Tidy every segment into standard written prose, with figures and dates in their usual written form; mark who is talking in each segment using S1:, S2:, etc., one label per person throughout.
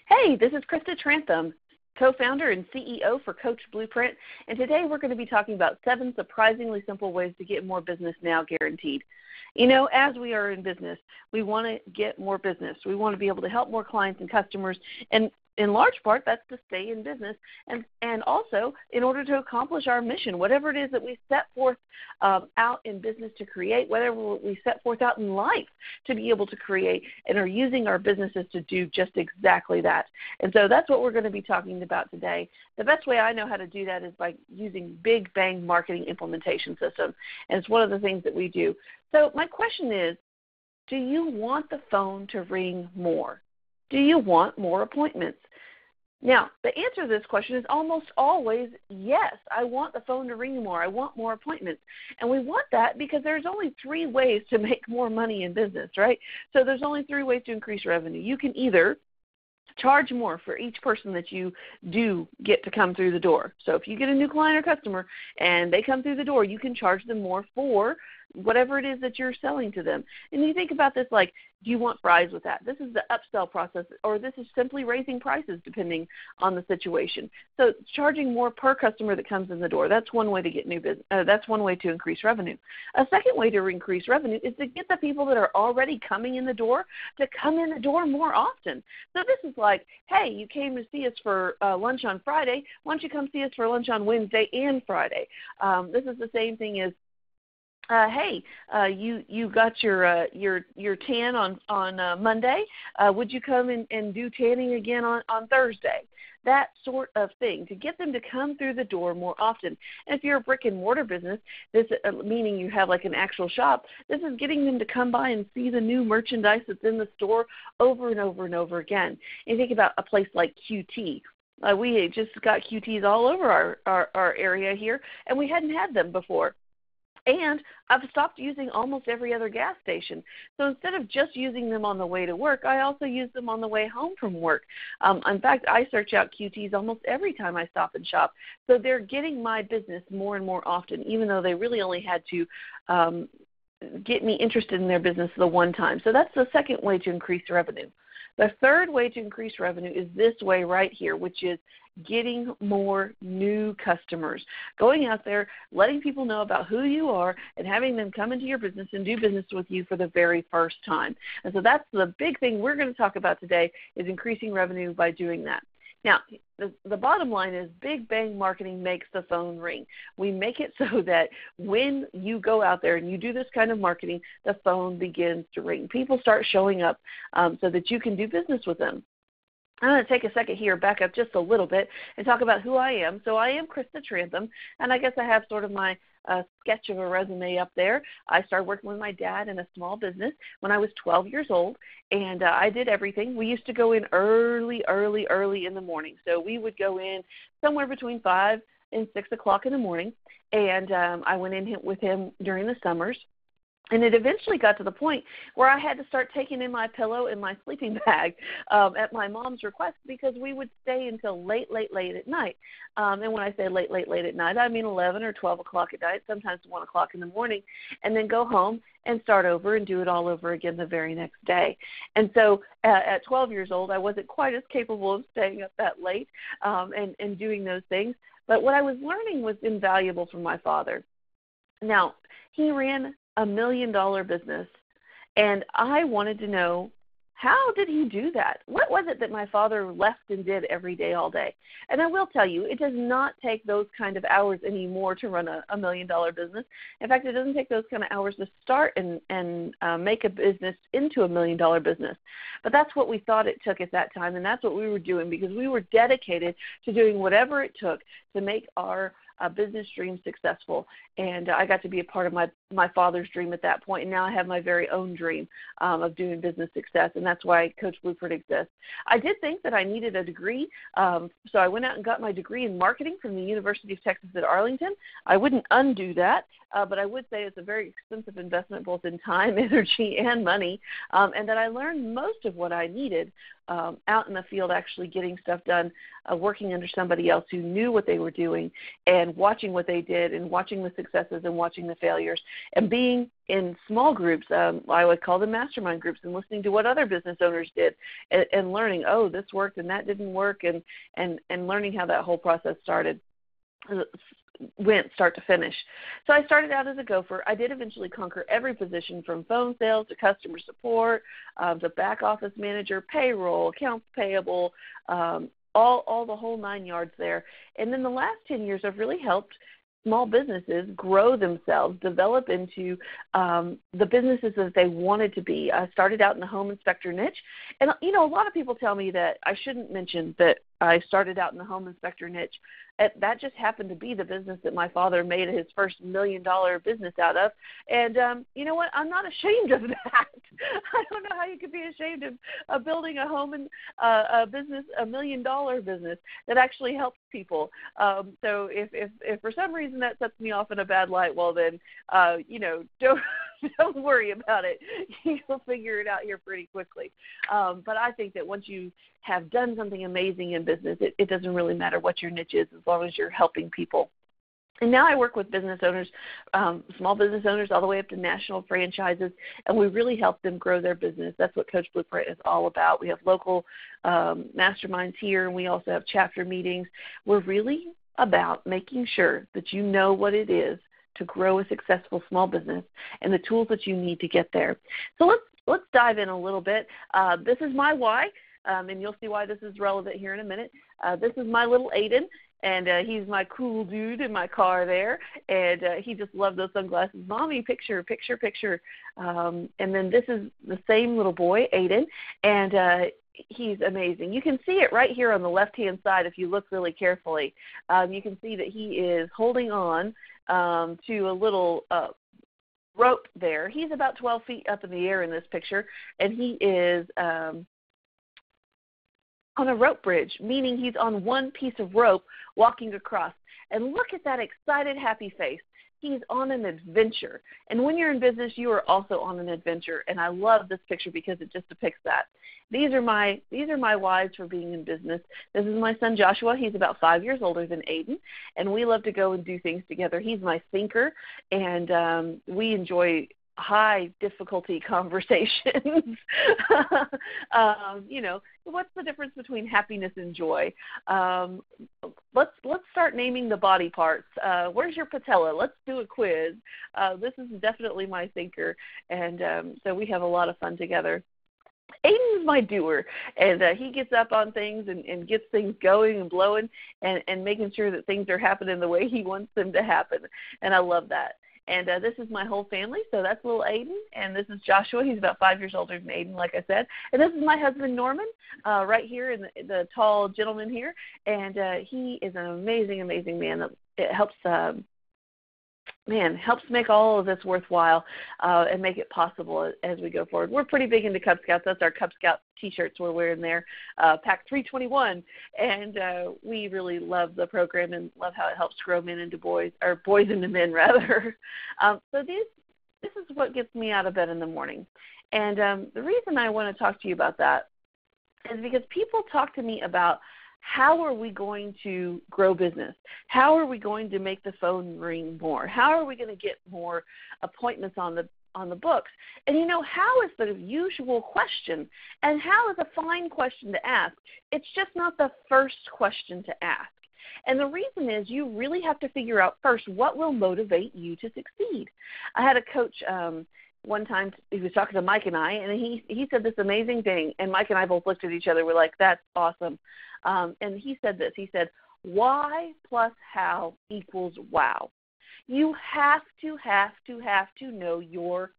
S1: Hey, this is Krista Trantham, co-founder and CEO for Coach Blueprint, and today we're going to be talking about 7 surprisingly simple ways to get more business now guaranteed. You know, as we are in business, we want to get more business. We want to be able to help more clients and customers, and in large part, that's to stay in business and also in order to accomplish our mission, whatever it is that we set forth out in business to create, whatever we set forth out in life to be able to create, and are using our businesses to do just exactly that. And so that's what we're going to be talking about today. The best way I know how to do that is by using Big Bang Marketing Implementation System, and it's one of the things that we do. So my question is, do you want the phone to ring more? Do you want more appointments? Now, the answer to this question is almost always yes. I want the phone to ring more. I want more appointments. And we want that because there's only 3 ways to make more money in business, right? So there's only 3 ways to increase revenue. You can either charge more for each person that you do get to come through the door. So if you get a new client or customer and they come through the door, you can charge them more for whatever it is that you're selling to them. And you think about this like, do you want fries with that? This is the upsell process, or this is simply raising prices depending on the situation. So charging more per customer that comes in the door, that's one way to get new business. That's one way to increase revenue. A second way to increase revenue is to get the people that are already coming in the door to come in the door more often. So this is like, hey, you came to see us for lunch on Friday. Why don't you come see us for lunch on Wednesday and Friday? This is the same thing as, hey, you got your tan on Monday. Would you come and do tanning again on Thursday? That sort of thing, to get them to come through the door more often. And if you're a brick and mortar business, this meaning you have like an actual shop, this is getting them to come by and see the new merchandise that's in the store over and over and over again. And you think about a place like QT. We just got QTs all over our area here, and we hadn't had them before. And I've stopped using almost every other gas station. So instead of just using them on the way to work, I also use them on the way home from work. In fact, I search out QTs almost every time I stop and shop. So they're getting my business more and more often, even though they really only had to get me interested in their business the one time. So that's the second way to increase revenue. The third way to increase revenue is this way right here, which is getting more new customers. Going out there, letting people know about who you are, and having them come into your business and do business with you for the very first time. And so that's the big thing we're going to talk about today, is increasing revenue by doing that. Now, the bottom line is Big Bang Marketing makes the phone ring. We make it so that when you go out there and you do this kind of marketing, the phone begins to ring. People start showing up so that you can do business with them. I'm going to take a second here, back up just a little bit, and talk about who I am. So I am Krista Trantham, and I guess I have sort of my sketch of a resume up there. I started working with my dad in a small business when I was 12 years old, and I did everything. We used to go in early in the morning. So we would go in somewhere between 5 and 6 o'clock in the morning, and I went in with him during the summers. And it eventually got to the point where I had to start taking in my pillow and my sleeping bag at my mom's request, because we would stay until late at night. And when I say late at night, I mean 11 or 12 o'clock at night, sometimes 1 o'clock in the morning, and then go home and start over and do it all over again the very next day. And so at 12 years old, I wasn't quite as capable of staying up that late and doing those things. But what I was learning was invaluable from my father. Now, he ran $1 million business, and I wanted to know, how did he do that? What was it that my father left and did every day, all day? And I will tell you, it does not take those kind of hours anymore to run a $1 million business. In fact, it doesn't take those kind of hours to start and make a business into $1 million business. But that's what we thought it took at that time, and that's what we were doing, because we were dedicated to doing whatever it took to make our business dream successful. And I got to be a part of my father's dream at that point. And now I have my very own dream of doing business success. And that's why Coach Blueprint exists. I did think that I needed a degree. So I went out and got my degree in marketing from the University of Texas at Arlington. I wouldn't undo that, but I would say it's a very expensive investment, both in time, energy, and money. And that I learned most of what I needed out in the field, actually getting stuff done, working under somebody else who knew what they were doing and watching what they did and watching the successes and watching the failures and being in small groups, I would call them mastermind groups, and listening to what other business owners did and learning, oh, this worked and that didn't work, and learning how that whole process went start to finish. So I started out as a gopher. I did eventually conquer every position from phone sales to customer support, to back office manager, payroll, accounts payable, all the whole 9 yards there. And then the last 10 years I've really helped small businesses grow themselves, develop into the businesses that they wanted to be. I started out in the home inspector niche. And, a lot of people tell me that I shouldn't mention that I started out in the home inspector niche. That just happened to be the business that my father made his first $1 million business out of. And you know what? I'm not ashamed of that. I don't know how you could be ashamed of building a home and a business, $1 million business that actually helps people. So if for some reason that sets me off in a bad light, well then, don't worry about it. You'll figure it out here pretty quickly. But I think that once you have done something amazing in business, it doesn't really matter what your niche is as long as you're helping people. And now I work with business owners, small business owners, all the way up to national franchises, and we really help them grow their business. That's what Coach Blueprint is all about. We have local masterminds here, and we also have chapter meetings. We're really about making sure that you know what it is to grow a successful small business and the tools that you need to get there. So let's dive in a little bit. This is my why, and you'll see why this is relevant here in a minute. This is my little Aiden, and he's my cool dude in my car there, and he just loved those sunglasses. Mommy, picture, picture, picture. And then this is the same little boy, Aiden, and he's amazing. You can see it right here on the left-hand side if you look really carefully. You can see that he is holding on to a little rope there. He's about 12 feet up in the air in this picture, and he is on a rope bridge, meaning he's on one piece of rope walking across. And look at that excited, happy face. He's on an adventure. And when you're in business, you are also on an adventure. And I love this picture because it just depicts that. These are my whys for being in business. This is my son Joshua. He's about 5 years older than Aiden, and we love to go and do things together. He's my thinker, and we enjoy high difficulty conversations. What's the difference between happiness and joy? Let's start naming the body parts. Where's your patella? Let's do a quiz. This is definitely my thinker, and so we have a lot of fun together. Aiden's my doer, and he gets up on things and gets things going and blowing and making sure that things are happening the way he wants them to happen, and I love that. And this is my whole family, so that's little Aiden, and this is Joshua. He's about 5 years older than Aiden, like I said. And this is my husband, Norman, right here, in the tall gentleman here, and he is an amazing, amazing man. It helps make all of this worthwhile and make it possible as we go forward. We're pretty big into Cub Scouts. That's our Cub Scout T-shirts we're wearing there, Pack 321, and we really love the program and love how it helps grow men into boys, or boys into men, rather. So this is what gets me out of bed in the morning. And the reason I want to talk to you about that is because people talk to me about how are we going to grow business? How are we going to make the phone ring more? How are we going to get more appointments on the books? And how is the usual question, and how is a fine question to ask? It's just not the first question to ask. And the reason is you really have to figure out first what will motivate you to succeed. I had a coach one time, he was talking to Mike and I, and he said this amazing thing, and Mike and I both looked at each other. We're like, that's awesome. And he said this. He said, why plus how equals wow. You have to know your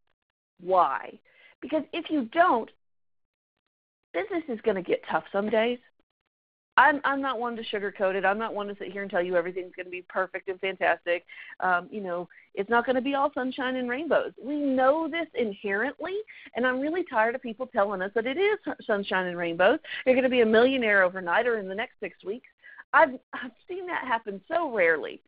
S1: why. Because if you don't, business is going to get tough some days. I'm not one to sugarcoat it. I'm not one to sit here and tell you everything's going to be perfect and fantastic. It's not going to be all sunshine and rainbows. We know this inherently, and I'm really tired of people telling us that it is sunshine and rainbows. You're going to be a millionaire overnight or in the next 6 weeks. I've seen that happen so rarely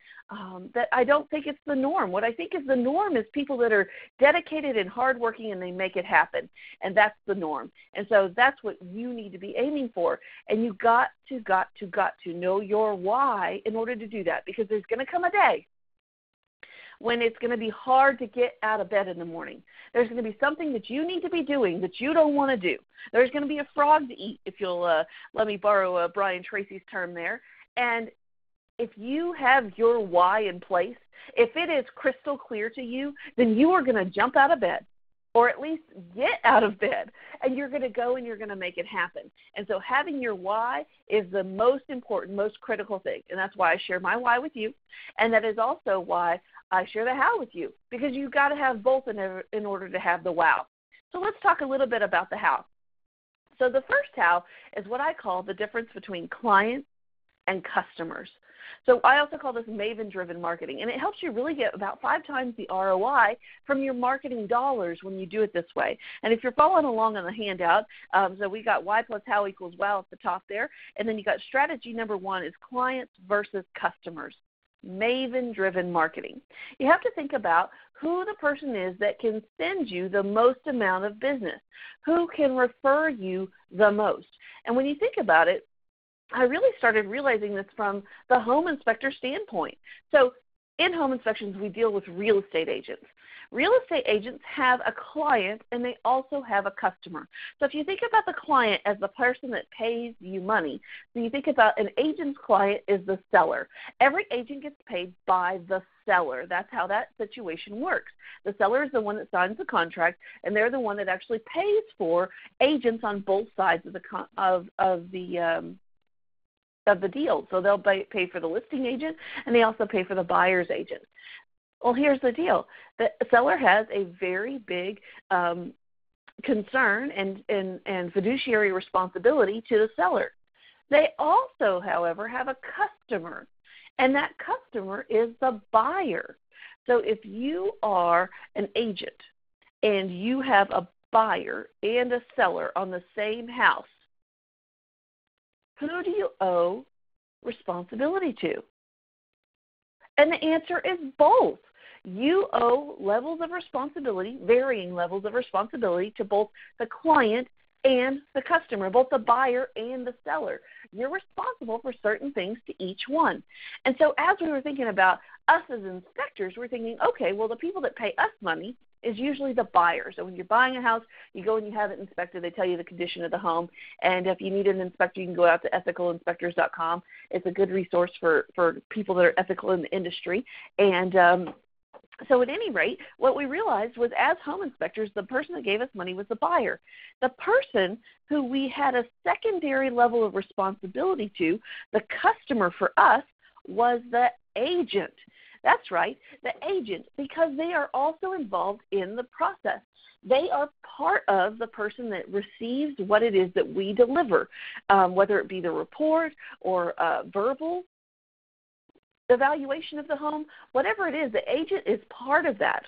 S1: that I don't think it's the norm. What I think is the norm is people that are dedicated and hardworking and they make it happen, and that's the norm. And so that's what you need to be aiming for. And you got to know your why in order to do that, because there's going to come a day when it's going to be hard to get out of bed in the morning. There's going to be something that you need to be doing that you don't want to do. There's going to be a frog to eat, if you'll let me borrow Brian Tracy's term there. And if you have your why in place, if it is crystal clear to you, then you are going to jump out of bed, or at least get out of bed, and you're going to go and you're going to make it happen. And so having your why is the most important, most critical thing. And that's why I share my why with you. And that is also why I share the how with you, because you've got to have both in order to have the wow. So let's talk a little bit about the how. So the first how is what I call the difference between clients and customers. So I also call this maven-driven marketing, and it helps you really get about 5 times the ROI from your marketing dollars when you do it this way. And if you're following along on the handout, so we got why plus how equals wow at the top there, and then you got strategy number 1 is clients versus customers. Maven-driven marketing. You have to think about who the person is that can send you the most amount of business, who can refer you the most. And when you think about it, I really started realizing this from the home inspector standpoint. So in home inspections, we deal with real estate agents. Real estate agents have a client, and they also have a customer. So if you think about the client as the person that pays you money, so you think about an agent's client is the seller. Every agent gets paid by the seller. That's how that situation works. The seller is the one that signs the contract, and they're the one that actually pays for agents on both sides of the deal. So they'll pay for the listing agent, and they also pay for the buyer's agent. Well, here's the deal. The seller has a very big concern and fiduciary responsibility to the seller. They also, however, have a customer, and that customer is the buyer. So if you are an agent and you have a buyer and a seller on the same house, who do you owe responsibility to? And the answer is both. You owe levels of responsibility, varying levels of responsibility, to both the client and the customer, both the buyer and the seller. You're responsible for certain things to each one. And so as we were thinking about us as inspectors, we're thinking, okay, well, the people that pay us money is usually the buyer. So when you're buying a house, you go and you have it inspected. They tell you the condition of the home. And if you need an inspector, you can go out to ethicalinspectors.com. It's a good resource for people that are ethical in the industry. And so at any rate, what we realized was as home inspectors, the person that gave us money was the buyer. The person who we had a secondary level of responsibility to, the customer for us, was the agent. That's right, the agent, because they are also involved in the process. They are part of the person that receives what it is that we deliver, whether it be the report or verbal evaluation of the home, whatever it is, the agent is part of that.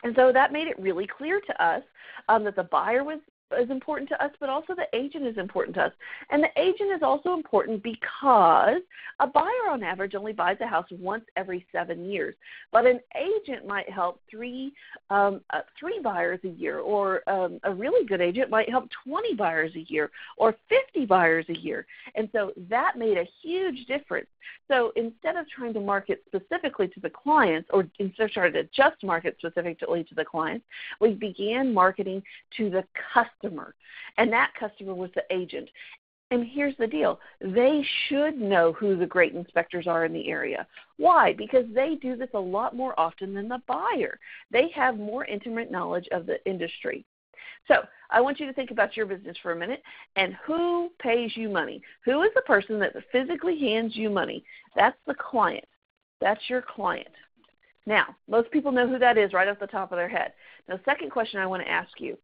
S1: And so that made it really clear to us that the buyer is important to us, but also the agent is important to us. And the agent is also important because a buyer on average only buys a house once every 7 years, but an agent might help three buyers a year, or a really good agent might help 20 buyers a year or 50 buyers a year. And so that made a huge difference. So instead of trying to market specifically to the clients, or instead of trying to just market specifically to the clients, we began marketing to the customer, and that customer was the agent. And here's the deal. They should know who the great inspectors are in the area. Why? Because they do this a lot more often than the buyer. They have more intimate knowledge of the industry. So I want you to think about your business for a minute, and who pays you money? Who is the person that physically hands you money? That's the client. That's your client. Now, most people know who that is right off the top of their head. Now, the second question I want to ask you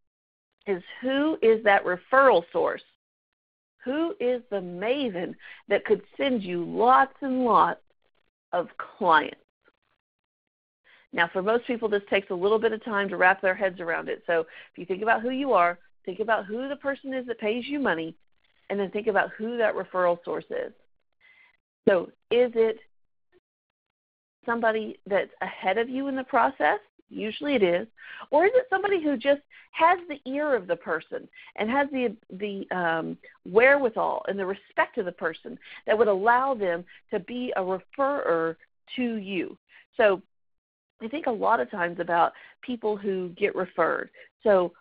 S1: is, who is that referral source? Who is the maven that could send you lots and lots of clients? Now, for most people, this takes a little bit of time to wrap their heads around it. So if you think about who you are, think about who the person is that pays you money, and then think about who that referral source is. So is it somebody that's ahead of you in the process? Usually it is. Or is it somebody who just has the ear of the person and has the wherewithal and the respect of the person that would allow them to be a referrer to you? So I think a lot of times about people who get referred. So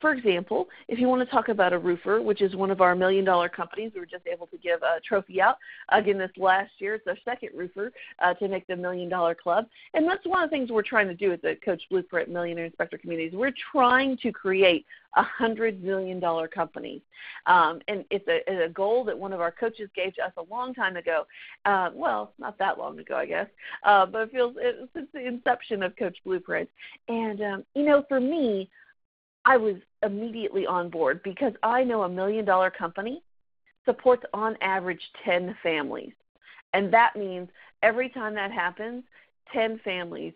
S1: for example, if you want to talk about a roofer, which is one of our $1 million companies, we were just able to give a trophy out again this last year. It's our second roofer to make the $1 million club. And that's one of the things we're trying to do at the Coach Blueprint Millionaire Inspector Communities. We're trying to create $100 million companies. And it's a goal that one of our coaches gave to us a long time ago. Well, not that long ago, I guess, but it feels since the inception of Coach Blueprint. And, for me, I was immediately on board because I know a $1 million company supports on average 10 families. And that means every time that happens, 10 families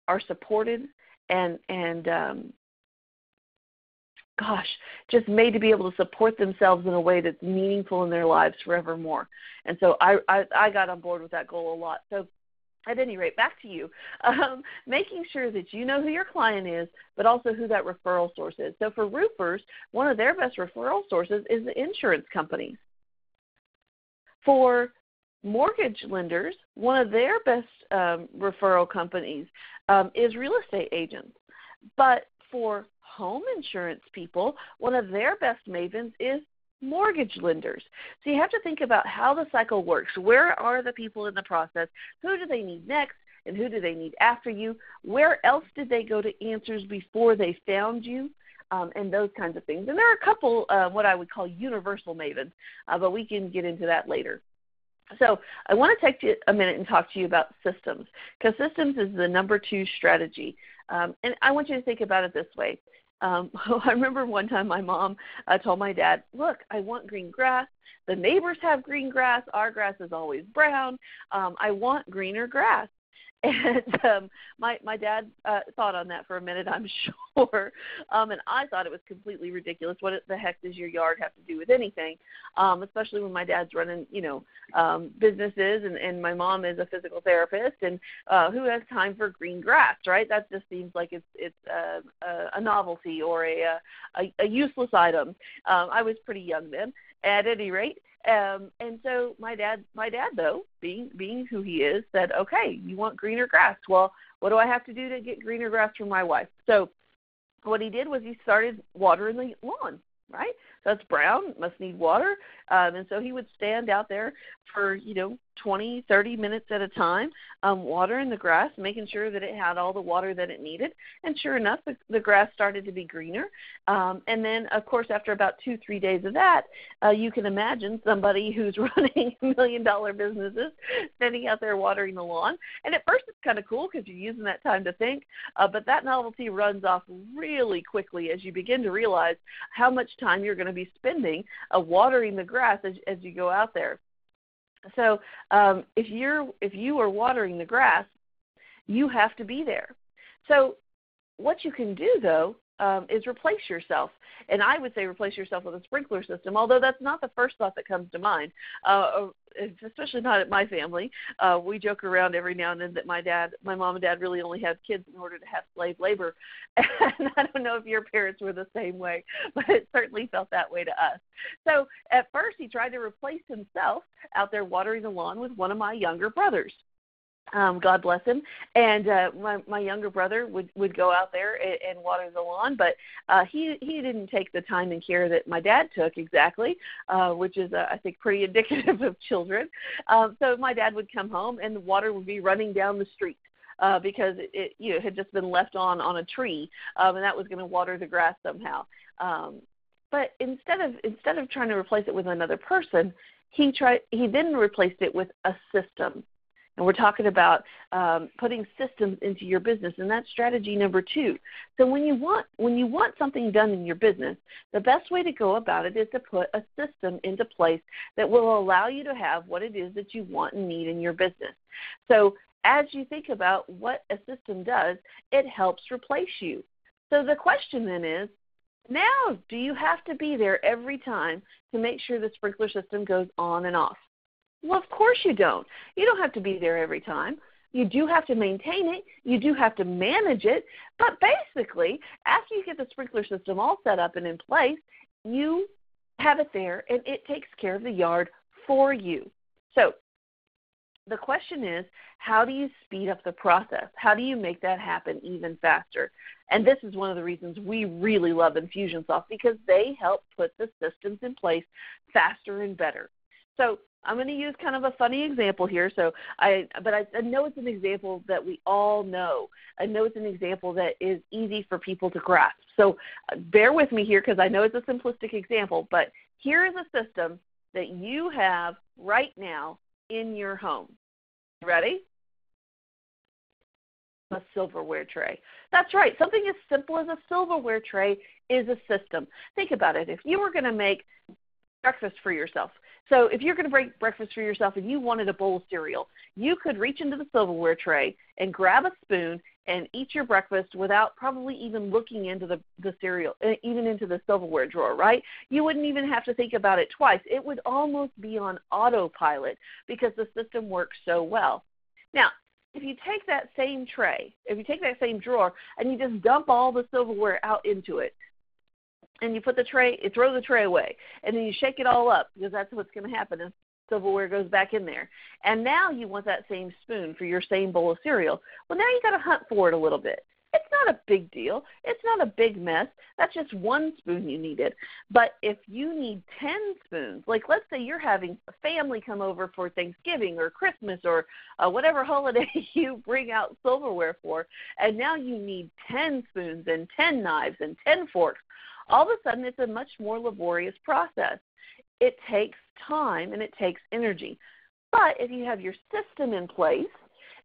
S1: are supported and just made to be able to support themselves in a way that's meaningful in their lives forevermore. And so I got on board with that goal a lot. So at any rate, back to you, making sure that you know who your client is, but also who that referral source is. So for roofers, one of their best referral sources is the insurance companies. For mortgage lenders, one of their best referral companies is real estate agents. But for home insurance people, one of their best mavens is mortgage lenders. So you have to think about how the cycle works. Where are the people in the process? Who do they need next? And who do they need after you? Where else did they go to answers before they found you? And those kinds of things. And there are a couple what I would call universal mavens, but we can get into that later. So I want to take a minute and talk to you about systems, because systems is the number 2 strategy. And I want you to think about it this way. I remember one time my mom told my dad, look, I want green grass. The neighbors have green grass. Our grass is always brown. I want greener grass. And my dad thought on that for a minute, I'm sure. And I thought it was completely ridiculous. What the heck does your yard have to do with anything? Especially when my dad's running, businesses and my mom is a physical therapist. And who has time for green grass, right? That just seems like it's a novelty or a useless item. I was pretty young then, at any rate. And so my dad though, being who he is, said, okay, you want greener grass. Well, what do I have to do to get greener grass for my wife? So what he did was he started watering the lawn, right? So it's brown, must need water. And so he would stand out there for, 20, 30 minutes at a time, watering the grass, making sure that it had all the water that it needed. And sure enough, the grass started to be greener. And then, of course, after about 2-3 days of that, you can imagine somebody who's running $1 million businesses standing out there watering the lawn. And at first it's kind of cool because you're using that time to think, but that novelty runs off really quickly as you begin to realize how much time you're going to be spending watering the grass as you go out there. So if you are watering the grass, you have to be there. So what you can do, though, is replace yourself. And I would say replace yourself with a sprinkler system, although that's not the first thought that comes to mind, especially not at my family. We joke around every now and then that my mom and dad really only have kids in order to have slave labor. And I don't know if your parents were the same way, but it certainly felt that way to us. So at first he tried to replace himself out there watering the lawn with one of my younger brothers. God bless him. And my younger brother would go out there and water the lawn, but he didn't take the time and care that my dad took exactly, which is, I think, pretty indicative of children. So my dad would come home and the water would be running down the street. Because it had just been left on a tree, and that was going to water the grass somehow. But instead of trying to replace it with another person, he then replaced it with a system. And we're talking about putting systems into your business, and that's strategy number 2. So when you want something done in your business, the best way to go about it is to put a system into place that will allow you to have what it is that you want and need in your business. So as you think about what a system does, it helps replace you. So the question then is, now do you have to be there every time to make sure the sprinkler system goes on and off? Well, of course you don't. You don't have to be there every time. You do have to maintain it. You do have to manage it. But basically, after you get the sprinkler system all set up and in place, you have it there, and it takes care of the yard for you. So the question is, how do you speed up the process? How do you make that happen even faster? And this is one of the reasons we really love Infusionsoft, because they help put the systems in place faster and better. So I'm going to use kind of a funny example here. But I know it's an example that we all know. I know it's an example that is easy for people to grasp. So bear with me here, because I know it's a simplistic example, but here is a system that you have right now in your home. Ready? A silverware tray. That's right. Something as simple as a silverware tray is a system. Think about it. If you were going to make breakfast for yourself, so if you're going to make breakfast for yourself and you wanted a bowl of cereal, you could reach into the silverware tray and grab a spoon and eat your breakfast without probably even looking into the cereal, even into the silverware drawer, right? You wouldn't even have to think about it twice. It would almost be on autopilot because the system works so well. Now, if you take that same tray, if you take that same drawer and you just dump all the silverware out into it, and you put the tray, you throw the tray away, and then you shake it all up, because that's what's going to happen as silverware goes back in there. And now you want that same spoon for your same bowl of cereal. Well, now you got to hunt for it a little bit. It's not a big deal. It's not a big mess. That's just one spoon you needed. But if you need 10 spoons, like let's say you're having a family come over for Thanksgiving or Christmas or whatever holiday you bring out silverware for, and now you need 10 spoons and 10 knives and 10 forks, all of a sudden it's a much more laborious process. It takes time and it takes energy. But if you have your system in place,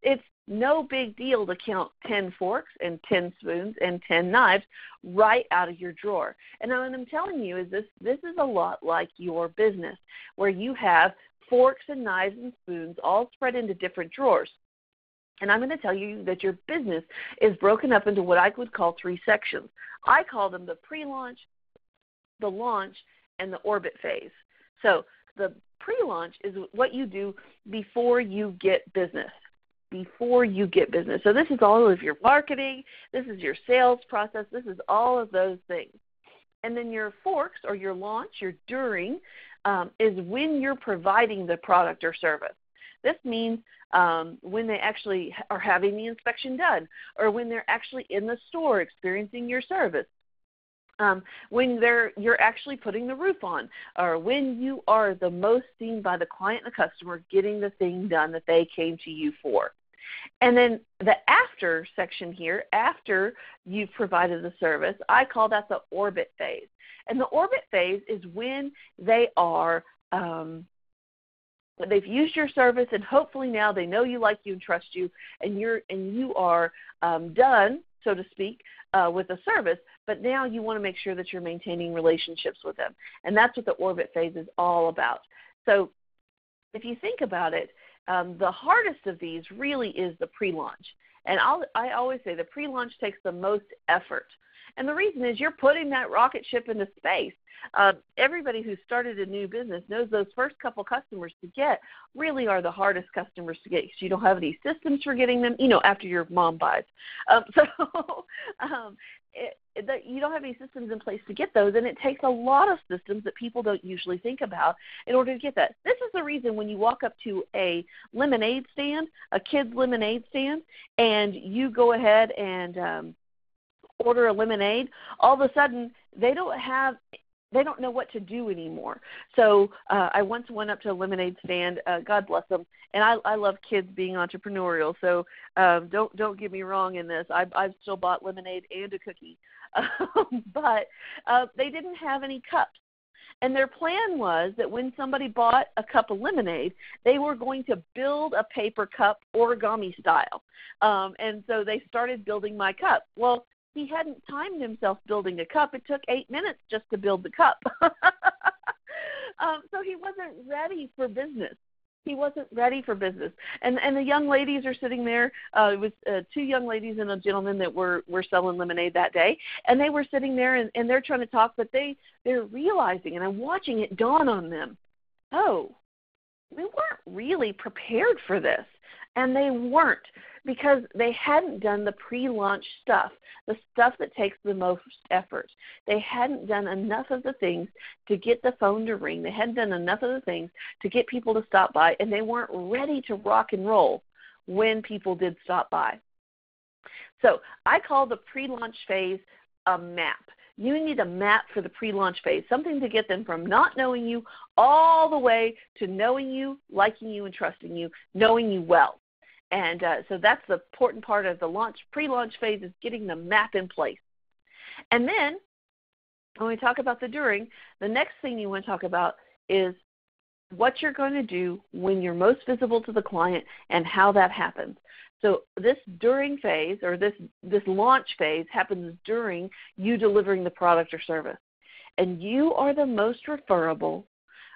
S1: it's no big deal to count 10 forks and 10 spoons and 10 knives right out of your drawer. And what I'm telling you is this is a lot like your business, where you have forks and knives and spoons all spread into different drawers. And I'm going to tell you that your business is broken up into what I would call 3 sections. I call them the pre-launch, the launch, and the orbit phase. So the pre-launch is what you do before you get business. Before you get business. So this is all of your marketing, this is your sales process, this is all of those things. And then your forks, or your launch, your during, is when you're providing the product or service. This means when they actually are having the inspection done, or when they're actually in the store experiencing your service, when you're actually putting the roof on, or when you are the most seen by the client and the customer getting the thing done that they came to you for. And then the after section here, after you've provided the service, I call that the orbit phase. And the orbit phase is when they are they've used your service, and hopefully now they know you, like you, and trust you, and you are done, so to speak, with the service. But now you want to make sure that you're maintaining relationships with them, and that's what the orbit phase is all about. So if you think about it, the hardest of these really is the pre-launch. And I always say the pre-launch takes the most effort. And the reason is you're putting that rocket ship into space. Everybody who started a new business knows those first couple customers to get really are the hardest customers to get, because you don't have any systems for getting them, after your mom buys. You don't have any systems in place to get those, and it takes a lot of systems that people don't usually think about in order to get that. This is the reason when you walk up to a lemonade stand, a kid's lemonade stand, and you go ahead and order a lemonade, all of a sudden they don't know what to do anymore. So I once went up to a lemonade stand, God bless them, and I love kids being entrepreneurial, so don't get me wrong in this. I've still bought lemonade and a cookie. But they didn't have any cups. And their plan was that when somebody bought a cup of lemonade, they were going to build a paper cup origami style. And so they started building my cup. Well, he hadn't timed himself building a cup. It took 8 minutes just to build the cup. So he wasn't ready for business. He wasn't ready for business. And the young ladies are sitting there. It was 2 young ladies and a gentleman that were selling lemonade that day. And they were sitting there, and they're trying to talk, but they're realizing, and I'm watching it dawn on them, oh, we weren't really prepared for this. And they weren't, because they hadn't done the pre-launch stuff, the stuff that takes the most effort. They hadn't done enough of the things to get the phone to ring. They hadn't done enough of the things to get people to stop by, and they weren't ready to rock and roll when people did stop by. So I call the pre-launch phase a map. You need a map for the pre-launch phase, something to get them from not knowing you all the way to knowing you, liking you, and trusting you, knowing you well. And so that's the important part of the pre-launch phase, is getting the map in place. And then when we talk about the during, the next thing you want to talk about is what you're going to do when you're most visible to the client and how that happens. So this during phase, or this launch phase, happens during you delivering the product or service. And you are the most referable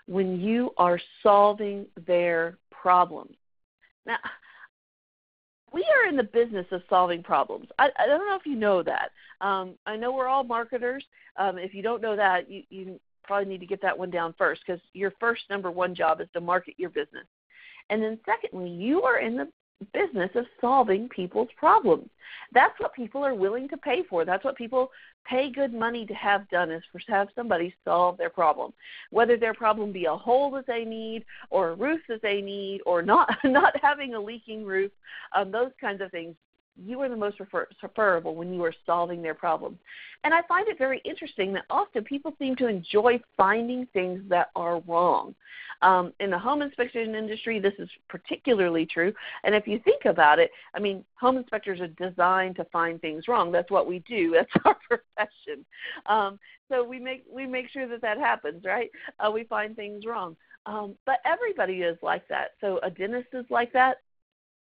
S1: when you are solving their problems. Now, we are in the business of solving problems. I don't know if you know that. I know we're all marketers. If you don't know that, you probably need to get that one down first, because your first number one job is to market your business. And then secondly, you are in the business of solving people's problems. That's what people are willing to pay for. That's what people pay good money to have done, is to have somebody solve their problem. Whether their problem be a hole that they need, or a roof that they need, or not having a leaking roof, those kinds of things. You are the most referable when you are solving their problems. And I find it very interesting that often people seem to enjoy finding things that are wrong. In the home inspection industry, this is particularly true. And if you think about it, I mean, home inspectors are designed to find things wrong. That's what we do. That's our profession. So we make sure that happens, right? We find things wrong. But everybody is like that. So a dentist is like that.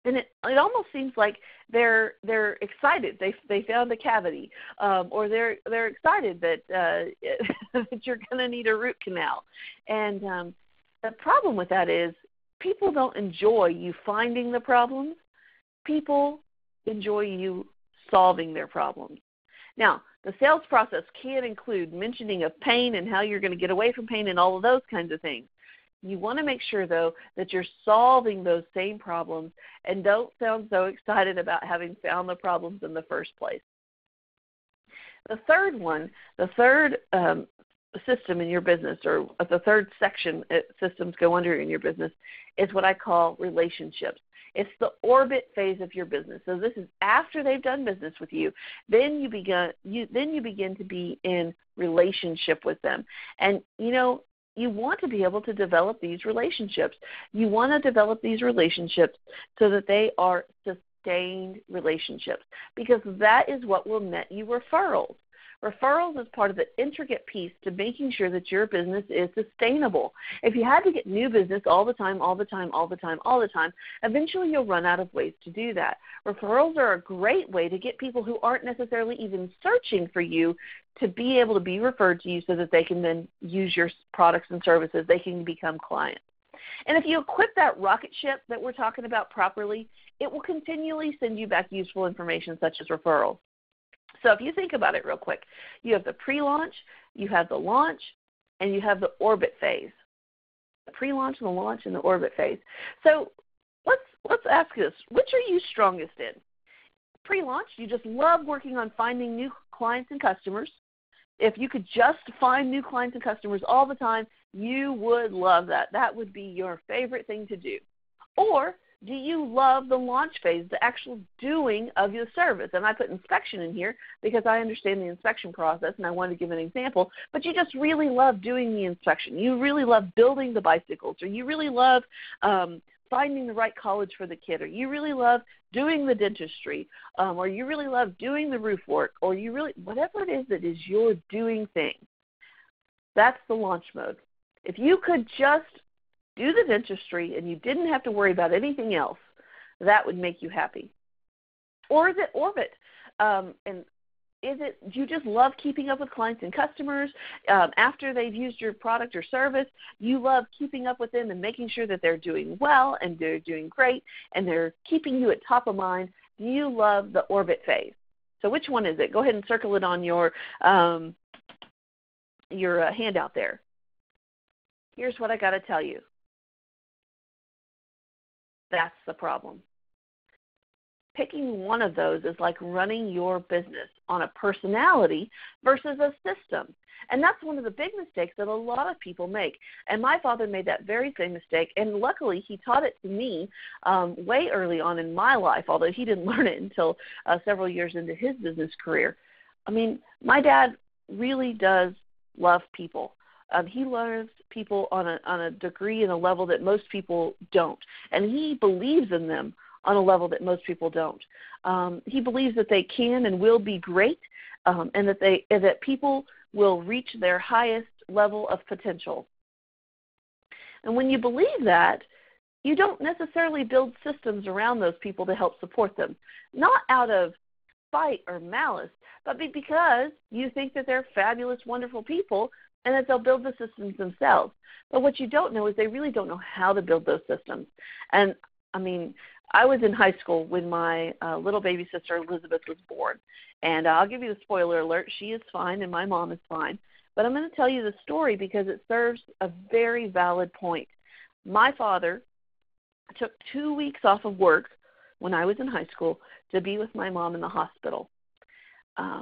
S1: And it almost seems like they're excited. They found a cavity, or they're excited that that you're going to need a root canal. And the problem with that is people don't enjoy you finding the problems. People enjoy you solving their problems. Now, the sales process can include mentioning of pain and how you're going to get away from pain and all of those kinds of things. You want to make sure, though, that you're solving those same problems, and don't sound so excited about having found the problems in the first place. The third system in your business, or the third section systems go under in your business, is what I call relationships. It's the orbit phase of your business. So this is after they've done business with you. Then you begin to be in relationship with them. And, you want to be able to develop these relationships. You want to develop these relationships so that they are sustained relationships, because that is what will net you referrals. Referrals is part of the intricate piece to making sure that your business is sustainable. If you had to get new business all the time, eventually you'll run out of ways to do that. Referrals are a great way to get people who aren't necessarily even searching for you to be able to be referred to you, so that they can then use your products and services. They can become clients. And if you equip that rocket ship that we're talking about properly, it will continually send you back useful information such as referrals. So if you think about it real quick, you have the pre-launch, you have the launch, and you have the orbit phase. The pre-launch, the launch, and the orbit phase. So let's ask this: which are you strongest in? Pre-launch, you just love working on finding new clients and customers. If you could just find new clients and customers all the time, you would love that. That would be your favorite thing to do. Or do you love the launch phase, the actual doing of your service? And I put inspection in here because I understand the inspection process, and I want to give an example. But you just really love doing the inspection. You really love building the bicycles, or you really love finding the right college for the kid, or you really love doing the dentistry, or you really love doing the roof work, or whatever it is that is your doing thing. That's the launch mode. If you could just do the dentistry and you didn't have to worry about anything else, that would make you happy. Or is it orbit? And do you just love keeping up with clients and customers after they've used your product or service? You love keeping up with them and making sure that they're doing well and they're doing great and they're keeping you at top of mind. Do you love the orbit phase? So which one is it? Go ahead and circle it on your handout there. Here's what I got to tell you. That's the problem. Picking one of those is like running your business on a personality versus a system. And that's one of the big mistakes that a lot of people make. And my father made that very same mistake, and luckily he taught it to me way early on in my life, although he didn't learn it until several years into his business career. I mean, my dad really does love people. He loves people on a degree and a level that most people don't, and he believes in them on a level that most people don't. He believes that they can and will be great, and that people will reach their highest level of potential. And when you believe that, you don't necessarily build systems around those people to help support them, not out of spite or malice, but because you think that they're fabulous, wonderful people and that they'll build the systems themselves. But what you don't know is they really don't know how to build those systems. And, I mean, I was in high school when my little baby sister Elizabeth was born. And I'll give you the spoiler alert. She is fine and my mom is fine. But I'm going to tell you the story because it serves a very valid point. My father took 2 weeks off of work when I was in high school to be with my mom in the hospital.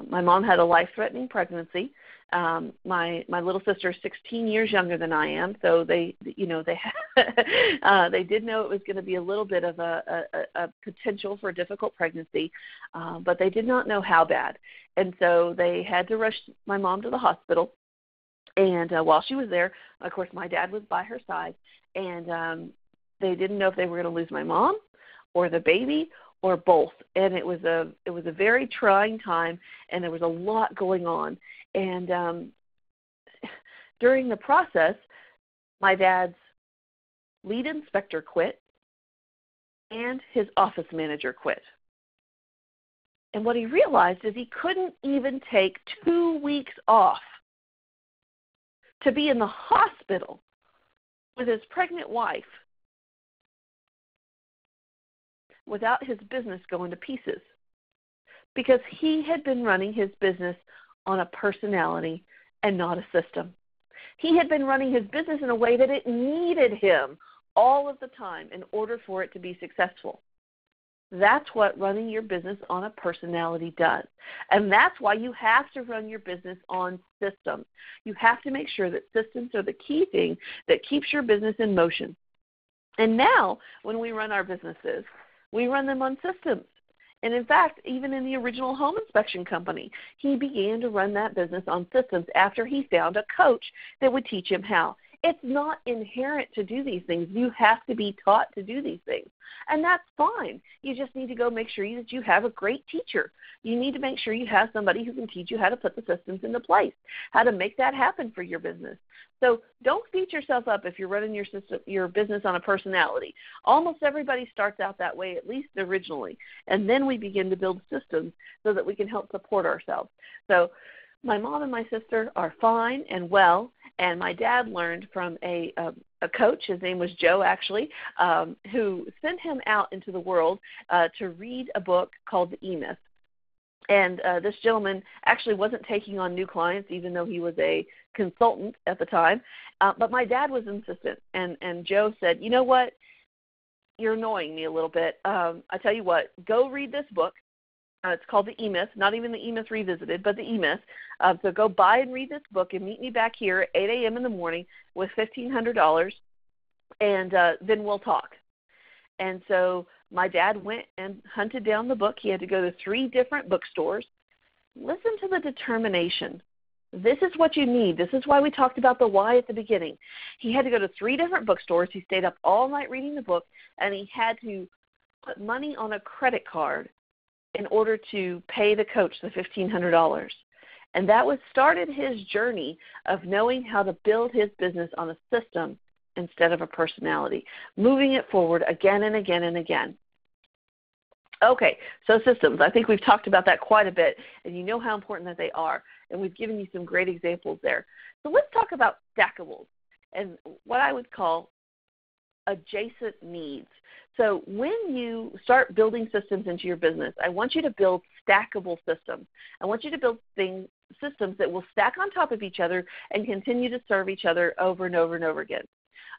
S1: My mom had a life-threatening pregnancy. My little sister is 16 years younger than I am, so they did know it was going to be a little bit of a potential for a difficult pregnancy, but they did not know how bad. And so they had to rush my mom to the hospital. And while she was there, of course, my dad was by her side, and they didn't know if they were going to lose my mom or the baby or both. And it was a very trying time, and there was a lot going on. And during the process, my dad's lead inspector quit and his office manager quit. And what he realized is he couldn't even take 2 weeks off to be in the hospital with his pregnant wife without his business going to pieces, because he had been running his business on a personality and not a system. He had been running his business in a way that it needed him all of the time in order for it to be successful. That's what running your business on a personality does. And that's why you have to run your business on systems. You have to make sure that systems are the key thing that keeps your business in motion. And now, when we run our businesses, we run them on systems. And in fact, even in the original home inspection company, he began to run that business on systems after he found a coach that would teach him how. It's not inherent to do these things. You have to be taught to do these things. And that's fine. You just need to go make sure that you have a great teacher. You need to make sure you have somebody who can teach you how to put the systems into place, how to make that happen for your business. So don't beat yourself up if you're running your business on a personality. Almost everybody starts out that way, at least originally. And then we begin to build systems so that we can help support ourselves. So my mom and my sister are fine and well, and my dad learned from a coach, his name was Joe actually, who sent him out into the world to read a book called The E-Myth. And this gentleman actually wasn't taking on new clients, even though he was a consultant at the time. But my dad was insistent, and Joe said, you know what, you're annoying me a little bit. I tell you what, go read this book. It's called The E-Myth, not even The E-Myth Revisited, but The E-Myth. So go buy and read this book and meet me back here at 8 a.m. in the morning with $1,500, and then we'll talk. And so my dad went and hunted down the book. He had to go to 3 different bookstores. Listen to the determination. This is what you need. This is why we talked about the why at the beginning. He had to go to 3 different bookstores. He stayed up all night reading the book, and he had to put money on a credit card in order to pay the coach the $1,500. And that started his journey of knowing how to build his business on a system instead of a personality, moving it forward again and again and again. Okay, so systems. I think we've talked about that quite a bit, and you know how important that they are, and we've given you some great examples there. So let's talk about stackables and what I would call adjacent needs. So when you start building systems into your business, I want you to build stackable systems. I want you to build systems that will stack on top of each other and continue to serve each other over and over and over again.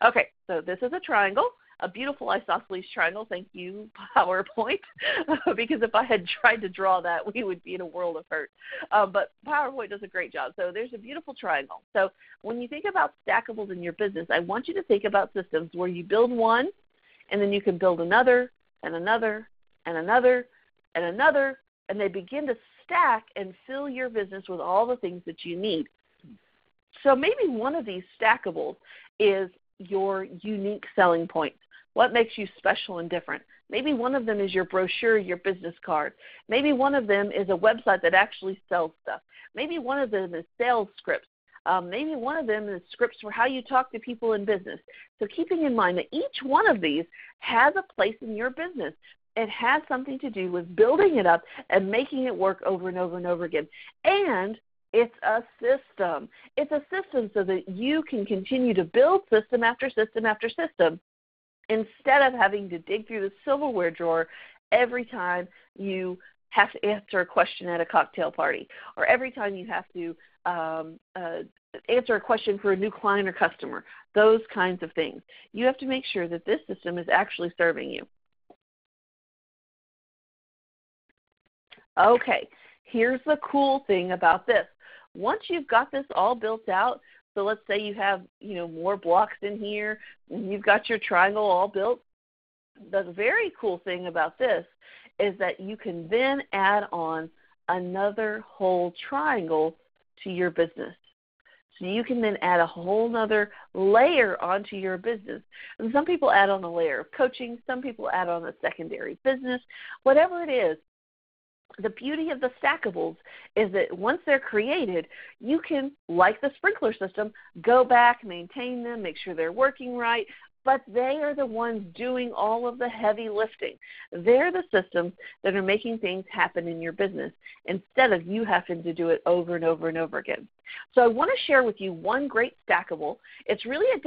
S1: Okay, so this is a triangle. a beautiful isosceles triangle. Thank you, PowerPoint, because if I had tried to draw that, we would be in a world of hurt. But PowerPoint does a great job. So there's a beautiful triangle. So when you think about stackables in your business, I want you to think about systems where you build one, and then you can build another, and another, and another, and another, and they begin to stack and fill your business with all the things that you need. So maybe one of these stackables is your unique selling points. What makes you special and different? Maybe one of them is your brochure, your business card. Maybe one of them is a website that actually sells stuff. Maybe one of them is sales scripts. Maybe one of them is scripts for how you talk to people in business. So keeping in mind that each one of these has a place in your business. It has something to do with building it up and making it work over and over and over again. And it's a system. It's a system so that you can continue to build system after system after system instead of having to dig through the silverware drawer every time you have to answer a question at a cocktail party or every time you have to answer a question for a new client or customer, those kinds of things. You have to make sure that this system is actually serving you. Okay, here's the cool thing about this. Once you've got this all built out, so let's say you have, more blocks in here, and you've got your triangle all built, the very cool thing about this is that you can then add on another whole triangle to your business. So you can then add a whole other layer onto your business. And some people add on a layer of coaching. Some people add on a secondary business. Whatever it is, the beauty of the stackables is that once they're created, you can, like the sprinkler system, go back, maintain them, make sure they're working right, but they are the ones doing all of the heavy lifting. They're the systems that are making things happen in your business instead of you having to do it over and over and over again. So I want to share with you one great stackable. It's really a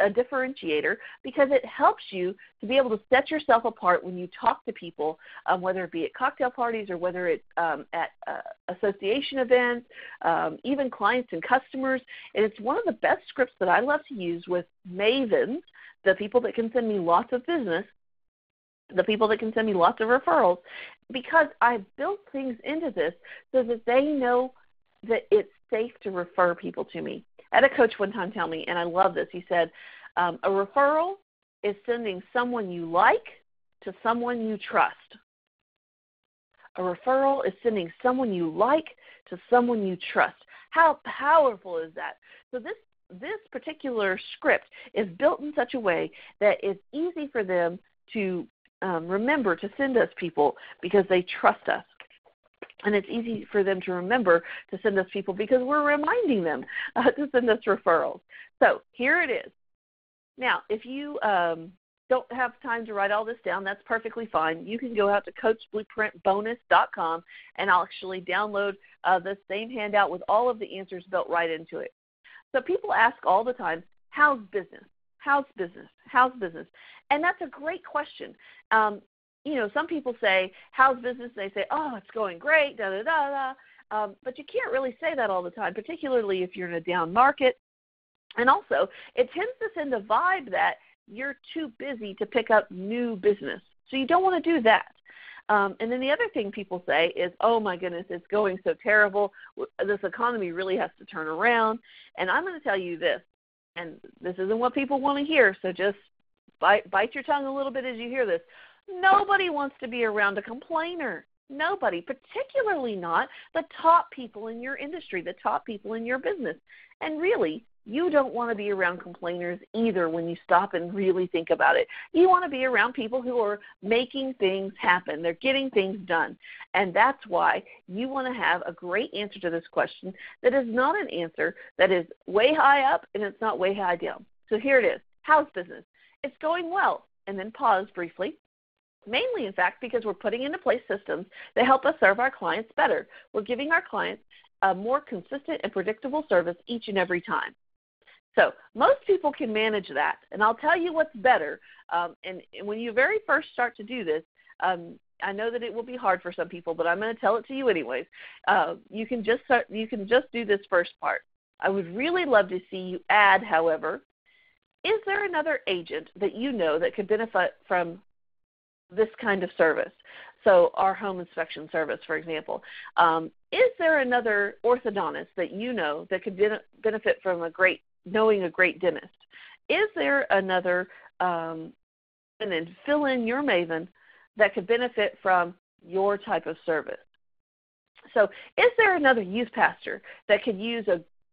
S1: differentiator because it helps you to be able to set yourself apart when you talk to people, whether it be at cocktail parties or whether it's at association events, even clients and customers. And it's one of the best scripts that I love to use with mavens, the people that can send me lots of business, the people that can send me lots of referrals, because I've built things into this so that they know that it's safe to refer people to me. I had a coach one time tell me, and I love this, he said, a referral is sending someone you like to someone you trust. A referral is sending someone you like to someone you trust. How powerful is that? So this particular script is built in such a way that it's easy for them to remember to send us people because they trust us. And it's easy for them to remember to send us people because we're reminding them to send us referrals. So here it is. Now, if you don't have time to write all this down, that's perfectly fine. You can go out to coachblueprintbonus.com and I'll actually download the same handout with all of the answers built right into it. So people ask all the time, how's business? How's business? How's business? And that's a great question. Some people say, how's business? They say, oh, it's going great, da-da-da-da. But you can't really say that all the time, particularly if you're in a down market. And also, it tends to send a vibe that you're too busy to pick up new business. So you don't want to do that. And then the other thing people say is, oh, my goodness, it's going so terrible. This economy really has to turn around. And I'm going to tell you this, and this isn't what people want to hear, so just bite your tongue a little bit as you hear this. Nobody wants to be around a complainer. Nobody, particularly not the top people in your industry, the top people in your business. And really, you don't want to be around complainers either when you stop and really think about it. You want to be around people who are making things happen. They're getting things done. And that's why you want to have a great answer to this question that is not an answer that is way high up and it's not way high down. So here it is. How's business? It's going well. And then pause briefly. Mainly, in fact, because we're putting into place systems that help us serve our clients better. We're giving our clients a more consistent and predictable service each and every time. So most people can manage that, and I'll tell you what's better. And when you very first start to do this, I know that it will be hard for some people, but I'm going to tell it to you anyways. You can just do this first part. I would really love to see you add, however, Is there another agent that you know that could benefit from this kind of service? So our home inspection service, for example. Is there another orthodontist that you know that could benefit from knowing a great dentist? Is there another, and then fill in your maven, that could benefit from your type of service? So is there another youth pastor that could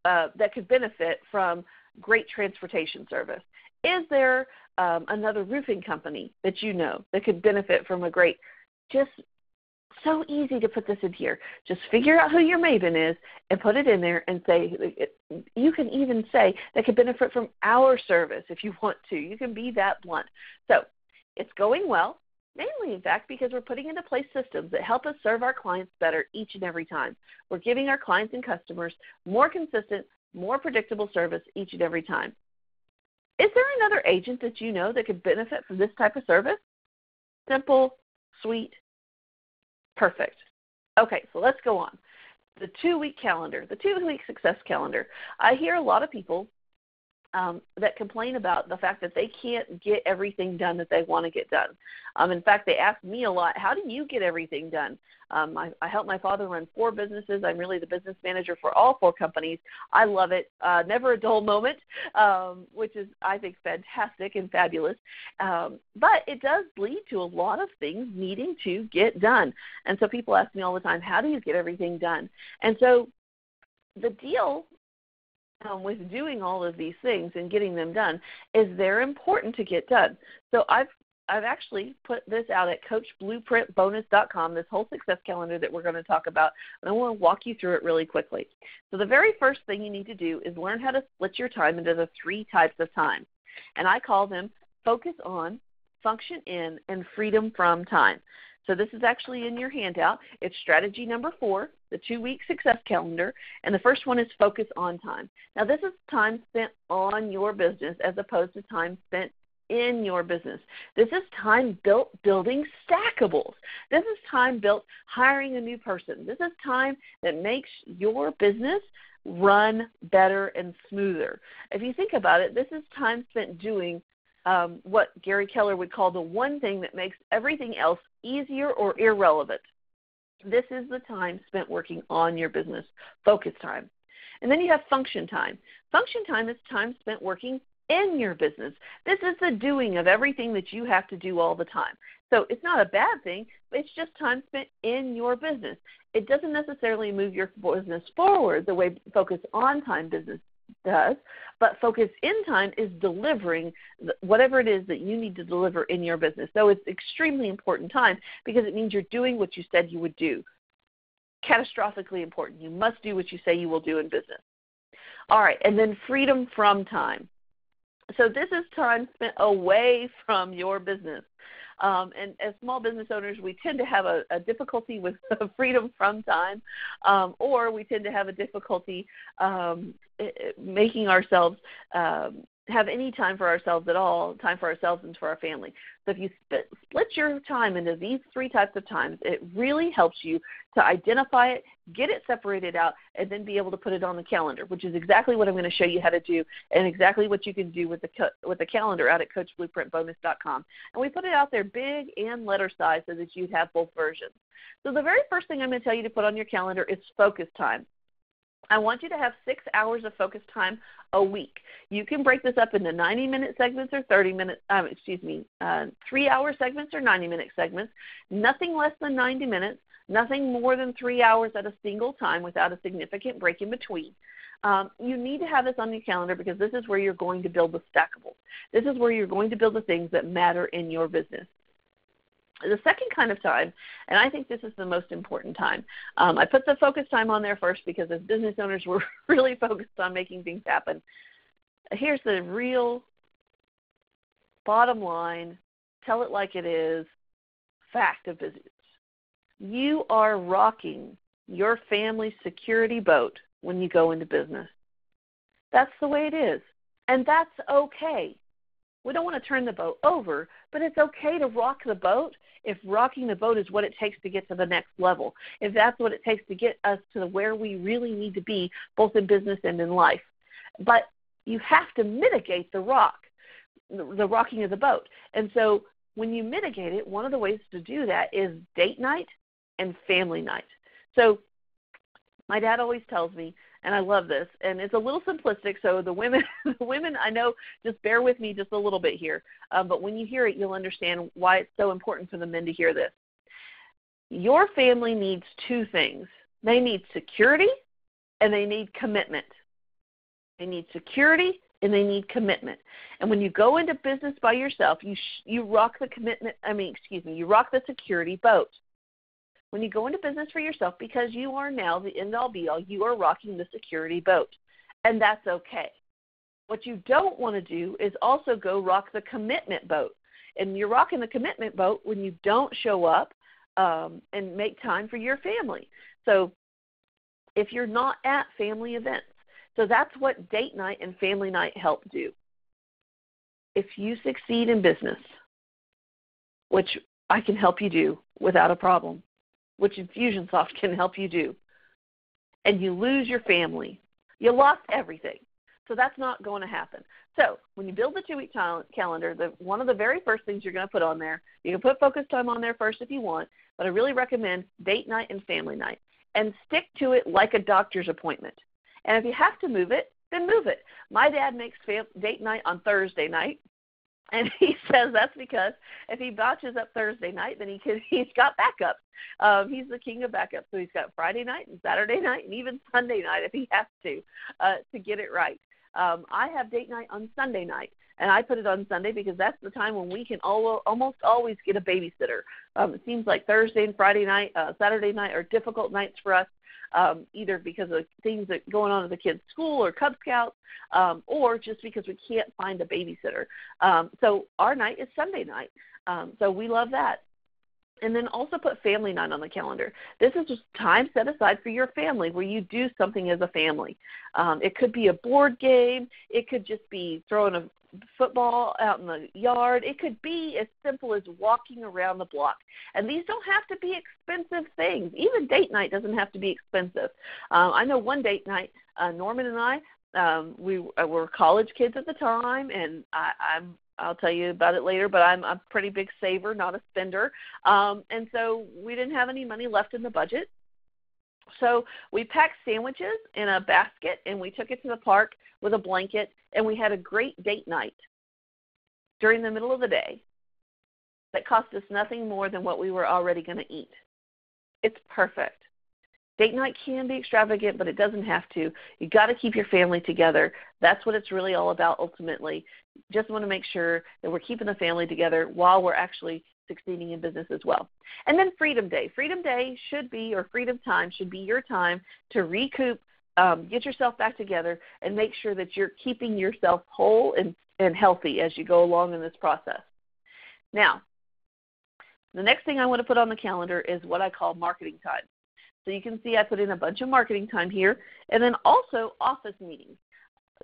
S1: that could benefit from great transportation service? Is there another roofing company that you know that could benefit from a great, just so easy to put this in here. Just figure out who your maven is and put it in there and say, you can even say that could benefit from our service if you want to. You can be that blunt. So it's going well, mainly, in fact, because we're putting into place systems that help us serve our clients better each and every time. We're giving our clients and customers more consistent, more predictable service each and every time. Is there another agent that you know that could benefit from this type of service? Simple, sweet, perfect. Okay, so let's go on. The 2-week calendar, the 2-week success calendar. I hear a lot of people that complain about the fact that they can't get everything done that they want to get done. In fact, they ask me a lot, how do you get everything done? I help my father run 4 businesses. I'm really the business manager for all 4 companies. I love it. Never a dull moment, which is, I think, fantastic and fabulous. But it does lead to a lot of things needing to get done. And so people ask me all the time, how do you get everything done? And so the deal with doing all of these things and getting them done is they're important to get done. So I've actually put this out at coachblueprintbonus.com, this whole success calendar that we're going to talk about, and I want to walk you through it really quickly. So the very first thing you need to do is learn how to split your time into the 3 types of time, and I call them focus on, function in, and freedom from time. So this is actually in your handout. It's strategy number 4, the 2-week success calendar, and the first one is focus on time. Now this is time spent on your business as opposed to time spent in your business. This is time built building stackables. This is time built hiring a new person. This is time that makes your business run better and smoother. If you think about it, this is time spent doing what Gary Keller would call the one thing that makes everything else easier or irrelevant. This is the time spent working on your business, focus time. And then you have function time. Function time is time spent working in your business. This is the doing of everything that you have to do all the time. So it's not a bad thing, but it's just time spent in your business. It doesn't necessarily move your business forward the way focus on time business does, but focus in time is delivering whatever it is that you need to deliver in your business. So it's extremely important time because it means you're doing what you said you would do. Catastrophically important. You must do what you say you will do in business. All right, and then freedom from time. So this is time spent away from your business. And as small business owners, we tend to have a difficulty with freedom from time, or we tend to have a difficulty making ourselves have any time for ourselves at all, time for ourselves and for our family. So if you split your time into these 3 types of times, it really helps you to identify it, get it separated out, and then be able to put it on the calendar, which is exactly what I'm going to show you how to do and exactly what you can do with the calendar out at coachblueprintbonus.com. And we put it out there big and letter size so that you have both versions. So the very first thing I'm going to tell you to put on your calendar is focus time. I want you to have 6 hours of focus time a week. You can break this up into 90-minute segments or 3-hour segments or 90-minute segments. Nothing less than 90 minutes, nothing more than 3 hours at a single time without a significant break in between. You need to have this on your calendar because this is where you're going to build the stackables. This is where you're going to build the things that matter in your business. The second kind of time, and I think this is the most important time, I put the focus time on there first because as business owners, we're really focused on making things happen. Here's the real bottom line, tell it like it is, fact of business. You are rocking your family's security boat when you go into business. That's the way it is, and that's okay. We don't want to turn the boat over, but it's okay to rock the boat if rocking the boat is what it takes to get to the next level, if that's what it takes to get us to where we really need to be, both in business and in life. But you have to mitigate the rock. the rocking of the boat. And so when you mitigate it, one of the ways to do that is date night and family night. So my dad always tells me, and I love this, and it's a little simplistic, so the women I know, just bear with me just a little bit here, but when you hear it, you'll understand why it's so important for the men to hear this. Your family needs two things. They need security, and they need commitment. They need security, and they need commitment. And when you go into business by yourself, you rock the you rock the security boat. When you go into business for yourself, because you are now the end-all be-all, you are rocking the security boat, and that's okay. What you don't want to do is also go rock the commitment boat, and you're rocking the commitment boat when you don't show up and make time for your family. So if you're not at family events, so that's what date night and family night help do. If you succeed in business, which I can help you do without a problem, which Infusionsoft can help you do, and you lose your family, you lost everything. So that's not going to happen. So when you build the 2-week calendar, one of the very first things you're going to put on there, you can put focus time on there first if you want, but I really recommend date night and family night. And stick to it like a doctor's appointment. And if you have to move it, then move it. My dad makes date night on Thursday night. And he says that's because if he botches up Thursday night, then he's got backups. He's the king of backups. So he's got Friday night and Saturday night and even Sunday night if he has to get it right. I have date night on Sunday night, and I put it on Sunday because that's the time when we can almost always get a babysitter. It seems like Thursday and Friday night, Saturday night are difficult nights for us, either because of things that going on at the kids' school or Cub Scouts, or just because we can't find a babysitter. So our night is Sunday night. So we love that. And then also put family night on the calendar. This is just time set aside for your family where you do something as a family. It could be a board game. It could just be throwing a football out in the yard. It could be as simple as walking around the block. And these don't have to be expensive things. Even date night doesn't have to be expensive. I know one date night, Norman and I, we were college kids at the time, and I'll tell you about it later, but I'm a pretty big saver, not a spender. And so we didn't have any money left in the budget. So we packed sandwiches in a basket, and we took it to the park with a blanket, and we had a great date night during the middle of the day that cost us nothing more than what we were already going to eat. It's perfect. Date night can be extravagant, but it doesn't have to. You got to keep your family together. That's what it's really all about ultimately. Just want to make sure that we're keeping the family together while we're actually succeeding in business as well. And then Freedom Day. Freedom Day should be, or Freedom Time should be your time to recoup, get yourself back together, and make sure that you're keeping yourself whole and healthy as you go along in this process. Now, the next thing I want to put on the calendar is what I call marketing time. So you can see I put in a bunch of marketing time here, and then also office meetings.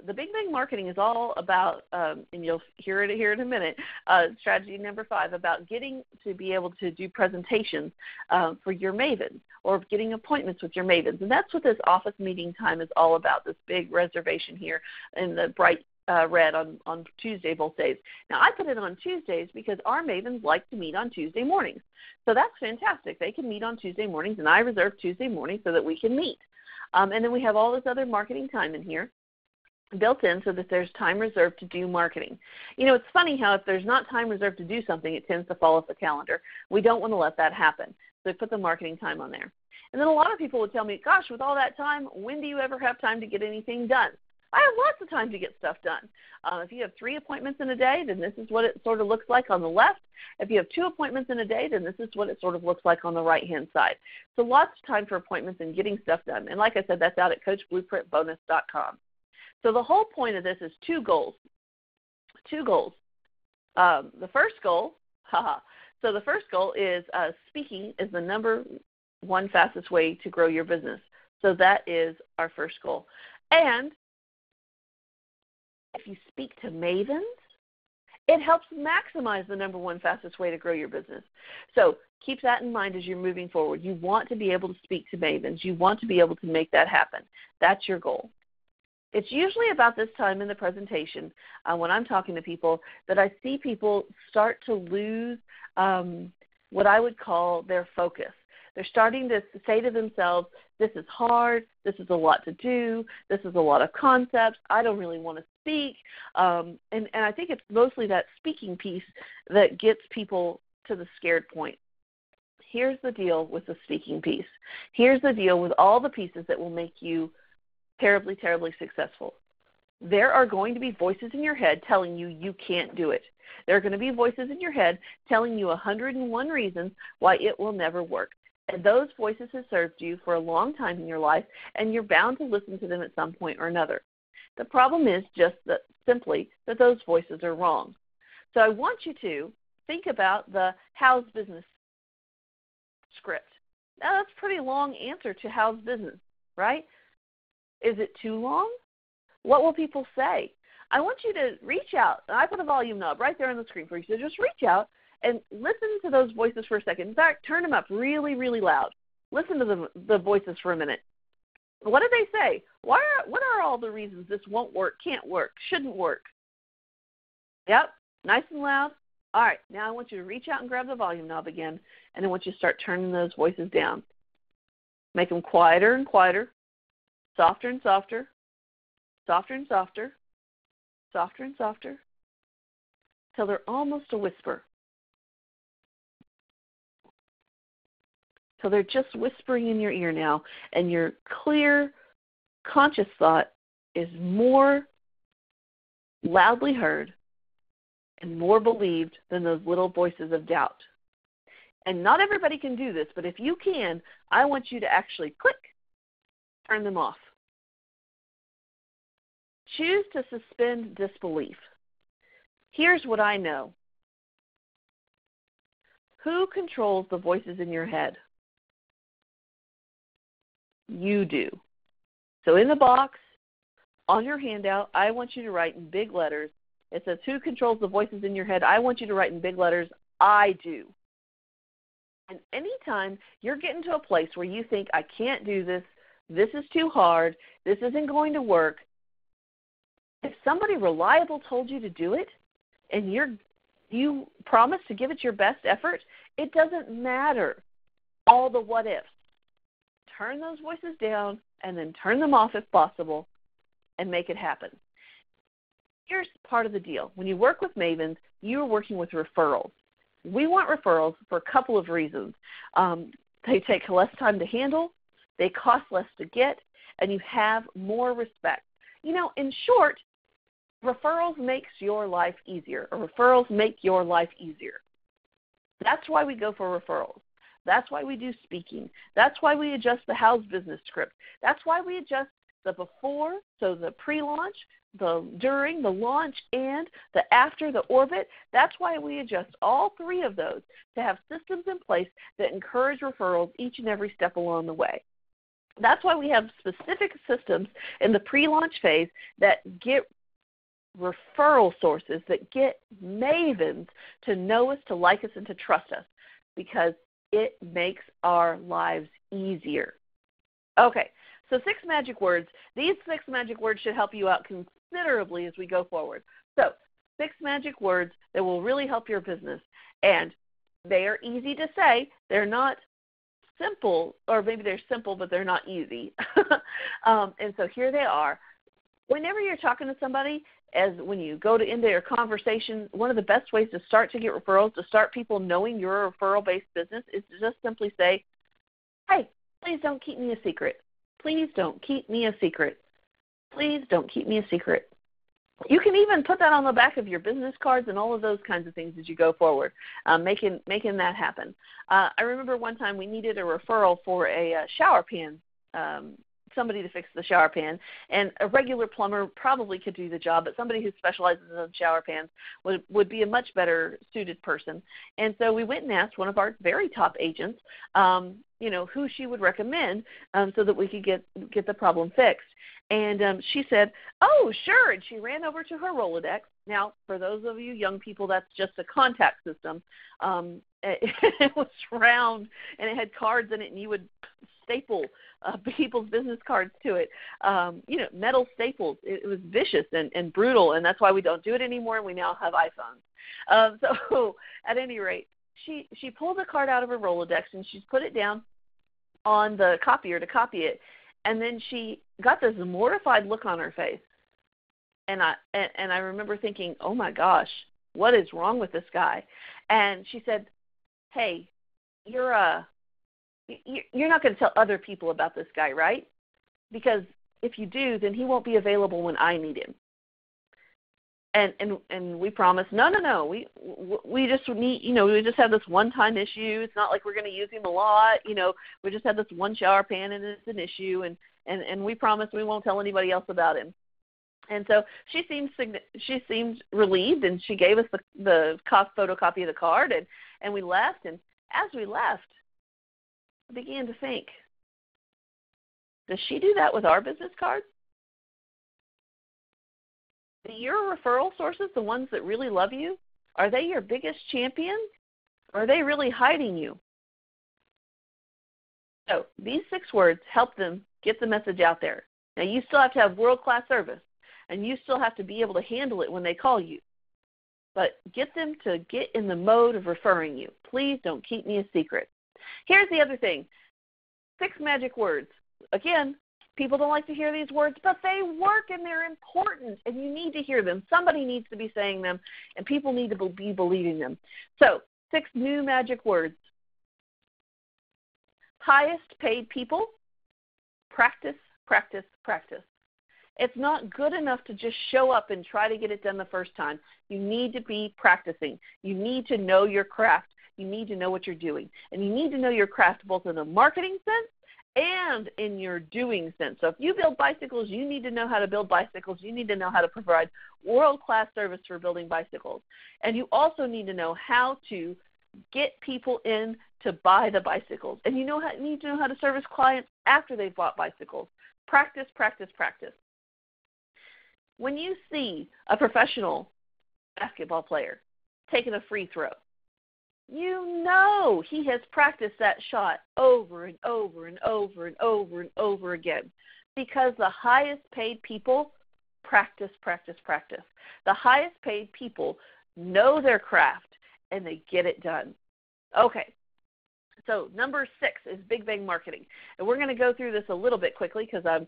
S1: The Big Bang Marketing is all about, and you'll hear it here in a minute, strategy number 5, about getting to be able to do presentations for your mavens or getting appointments with your mavens. And that's what this office meeting time is all about, this big reservation here in the bright red on Tuesday both days. Now, I put it on Tuesdays because our mavens like to meet on Tuesday mornings. So that's fantastic. They can meet on Tuesday mornings, and I reserve Tuesday mornings so that we can meet. And then we have all this other marketing time in here built in so that there's time reserved to do marketing. You know, it's funny how if there's not time reserved to do something, it tends to fall off the calendar. We don't want to let that happen. So put the marketing time on there. And then a lot of people would tell me, gosh, with all that time, when do you ever have time to get anything done? I have lots of time to get stuff done. If you have 3 appointments in a day, then this is what it sort of looks like on the left. If you have 2 appointments in a day, then this is what it sort of looks like on the right-hand side. So lots of time for appointments and getting stuff done. And like I said, that's out at CoachBlueprintBonus.com. So the whole point of this is 2 goals. 2 goals. The first goal, so the first goal is speaking is the number 1 fastest way to grow your business. So that is our first goal. And if you speak to mavens, it helps maximize the number 1 fastest way to grow your business. So keep that in mind as you're moving forward. You want to be able to speak to mavens. You want to be able to make that happen. That's your goal. It's usually about this time in the presentation when I'm talking to people that I see people start to lose what I would call their focus. They're starting to say to themselves, this is hard, this is a lot to do, this is a lot of concepts, I don't really want to speak. And I think it's mostly that speaking piece that gets people to the scared point. Here's the deal with the speaking piece. Here's the deal with all the pieces that will make you terribly, terribly successful. There are going to be voices in your head telling you you can't do it. There are going to be voices in your head telling you 101 reasons why it will never work. And those voices have served you for a long time in your life, and you're bound to listen to them at some point or another. The problem is just that simply that those voices are wrong. So I want you to think about the how's business script. Now, that's a pretty long answer to how's business, right? Is it too long? What will people say? I want you to reach out. I put a volume knob right there on the screen for you. So just reach out and listen to those voices for a second. In fact, turn them up really, really loud. Listen to the voices for a minute. What do they say? What are all the reasons this won't work, can't work, shouldn't work? Yep, nice and loud. All right, now I want you to reach out and grab the volume knob again, and I want you to start turning those voices down. Make them quieter and quieter, softer and softer, softer and softer, softer and softer, till they're almost a whisper. So they're just whispering in your ear now, and your clear, conscious thought is more loudly heard and more believed than those little voices of doubt. And not everybody can do this, but if you can, I want you to actually click, turn them off. Choose to suspend disbelief. Here's what I know. Who controls the voices in your head? You do. So in the box, on your handout, I want you to write in big letters. It says, who controls the voices in your head? I want you to write in big letters, I do. And anytime you're getting to a place where you think, I can't do this, this is too hard, this isn't going to work, if somebody reliable told you to do it and you promise to give it your best effort, it doesn't matter all the what ifs. Turn those voices down and then turn them off if possible and make it happen. Here's part of the deal. When you work with Mavens, you're working with referrals. We want referrals for a couple of reasons. They take less time to handle, they cost less to get, and you have more respect. You know, in short, referrals makes your life easier, or referrals make your life easier. That's why we go for referrals. That's why we do speaking. That's why we adjust the house business script. That's why we adjust the before, so the pre-launch, the during, the launch, and the after, the orbit. That's why we adjust all three of those to have systems in place that encourage referrals each and every step along the way. That's why we have specific systems in the pre-launch phase that get referral sources, that get Mavens to know us, to like us, and to trust us, because it makes our lives easier. Okay, so 6 magic words. These 6 magic words should help you out considerably as we go forward. So 6 magic words that will really help your business. And they are easy to say. They're not simple, or maybe they're simple, but they're not easy. And so here they are. Whenever you're talking to somebody, as when you go into your conversation, one of the best ways to start to get referrals, to start people knowing you're a referral-based business, is to just simply say, hey, please don't keep me a secret. Please don't keep me a secret. Please don't keep me a secret. You can even put that on the back of your business cards and all of those kinds of things as you go forward, making that happen. I remember one time we needed a referral for a shower pan, somebody to fix the shower pan, and a regular plumber probably could do the job, but somebody who specializes in shower pans would be a much better suited person. And so we went and asked one of our very top agents, who she would recommend so that we could get the problem fixed. And she said, oh, sure, and she ran over to her Rolodex. Now, for those of you young people, that's just a contact system. It was round, and it had cards in it, and you would staple people's business cards to it. Metal staples. It was vicious and brutal, and that's why we don't do it anymore, and we now have iPhones. So at any rate, she pulled the card out of her Rolodex, and she's put it down on the copier to copy it, and then she got this mortified look on her face. And I remember thinking, oh, my gosh, what is wrong with this guy? And she said, hey, you're not going to tell other people about this guy, right? Because if you do, then he won't be available when I need him. And we promised, no. We just need, we just have this one-time issue. It's not like we're going to use him a lot. We just have this one shower pan, and it's an issue. And we promise we won't tell anybody else about him. And so she seemed relieved, and she gave us the photocopy of the card, and we left. And as we left, I began to think, does she do that with our business cards? Your referral sources, the ones that really love you, are they your biggest champions, or are they really hiding you? So these 6 words help them get the message out there. Now, you still have to have world-class service, and you still have to be able to handle it when they call you. But get them to get in the mode of referring you. Please don't keep me a secret. Here's the other thing. 6 magic words. Again, people don't like to hear these words, but they work and they're important, and you need to hear them. Somebody needs to be saying them, and people need to be believing them. So 6 new magic words. Highest paid people, practice, practice, practice. It's not good enough to just show up and try to get it done the first time. You need to be practicing. You need to know your craft. You need to know what you're doing. And you need to know your craft both in a marketing sense and in your doing sense. So if you build bicycles, you need to know how to build bicycles. You need to know how to provide world-class service for building bicycles. And you also need to know how to get people in to buy the bicycles. And you need to know how to service clients after they've bought bicycles. Practice, practice, practice. When you see a professional basketball player taking a free throw, you know he has practiced that shot over and over and over and over and over again, because the highest paid people practice, practice, practice. The highest paid people know their craft and they get it done. Okay, so number 6 is Big Bang Marketing. And we're going to go through this a little bit quickly because I'm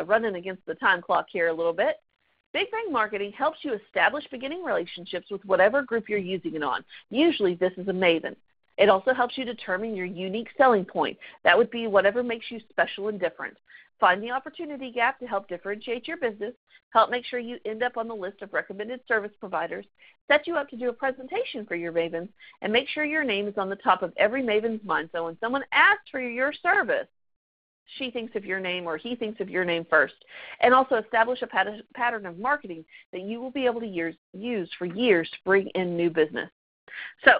S1: running against the time clock here a little bit. Big Bang Marketing helps you establish beginning relationships with whatever group you're using it on. Usually this is a maven. It also helps you determine your unique selling point. That would be whatever makes you special and different. Find the opportunity gap to help differentiate your business, help make sure you end up on the list of recommended service providers, set you up to do a presentation for your mavens, and make sure your name is on the top of every maven's mind. So when someone asks for your service, she thinks of your name or he thinks of your name first. And also establish a pattern of marketing that you will be able to use for years to bring in new business. So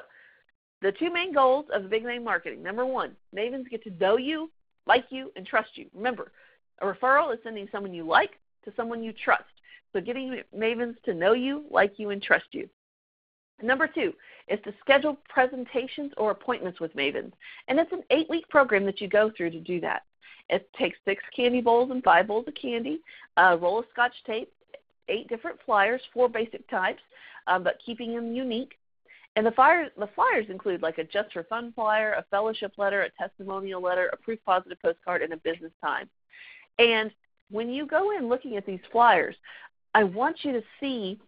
S1: the 2 main goals of Big Bang Marketing. Number 1, mavens get to know you, like you, and trust you. Remember, a referral is sending someone you like to someone you trust. So getting mavens to know you, like you, and trust you. Number 2 is to schedule presentations or appointments with mavens. And it's an 8-week program that you go through to do that. It takes 6 candy bowls and 5 bowls of candy, a roll of Scotch tape, 8 different flyers, 4 basic types, but keeping them unique. And the flyers include like a Just for Fun flyer, a fellowship letter, a testimonial letter, a proof positive postcard, and a business time. And when you go in looking at these flyers, I want you to see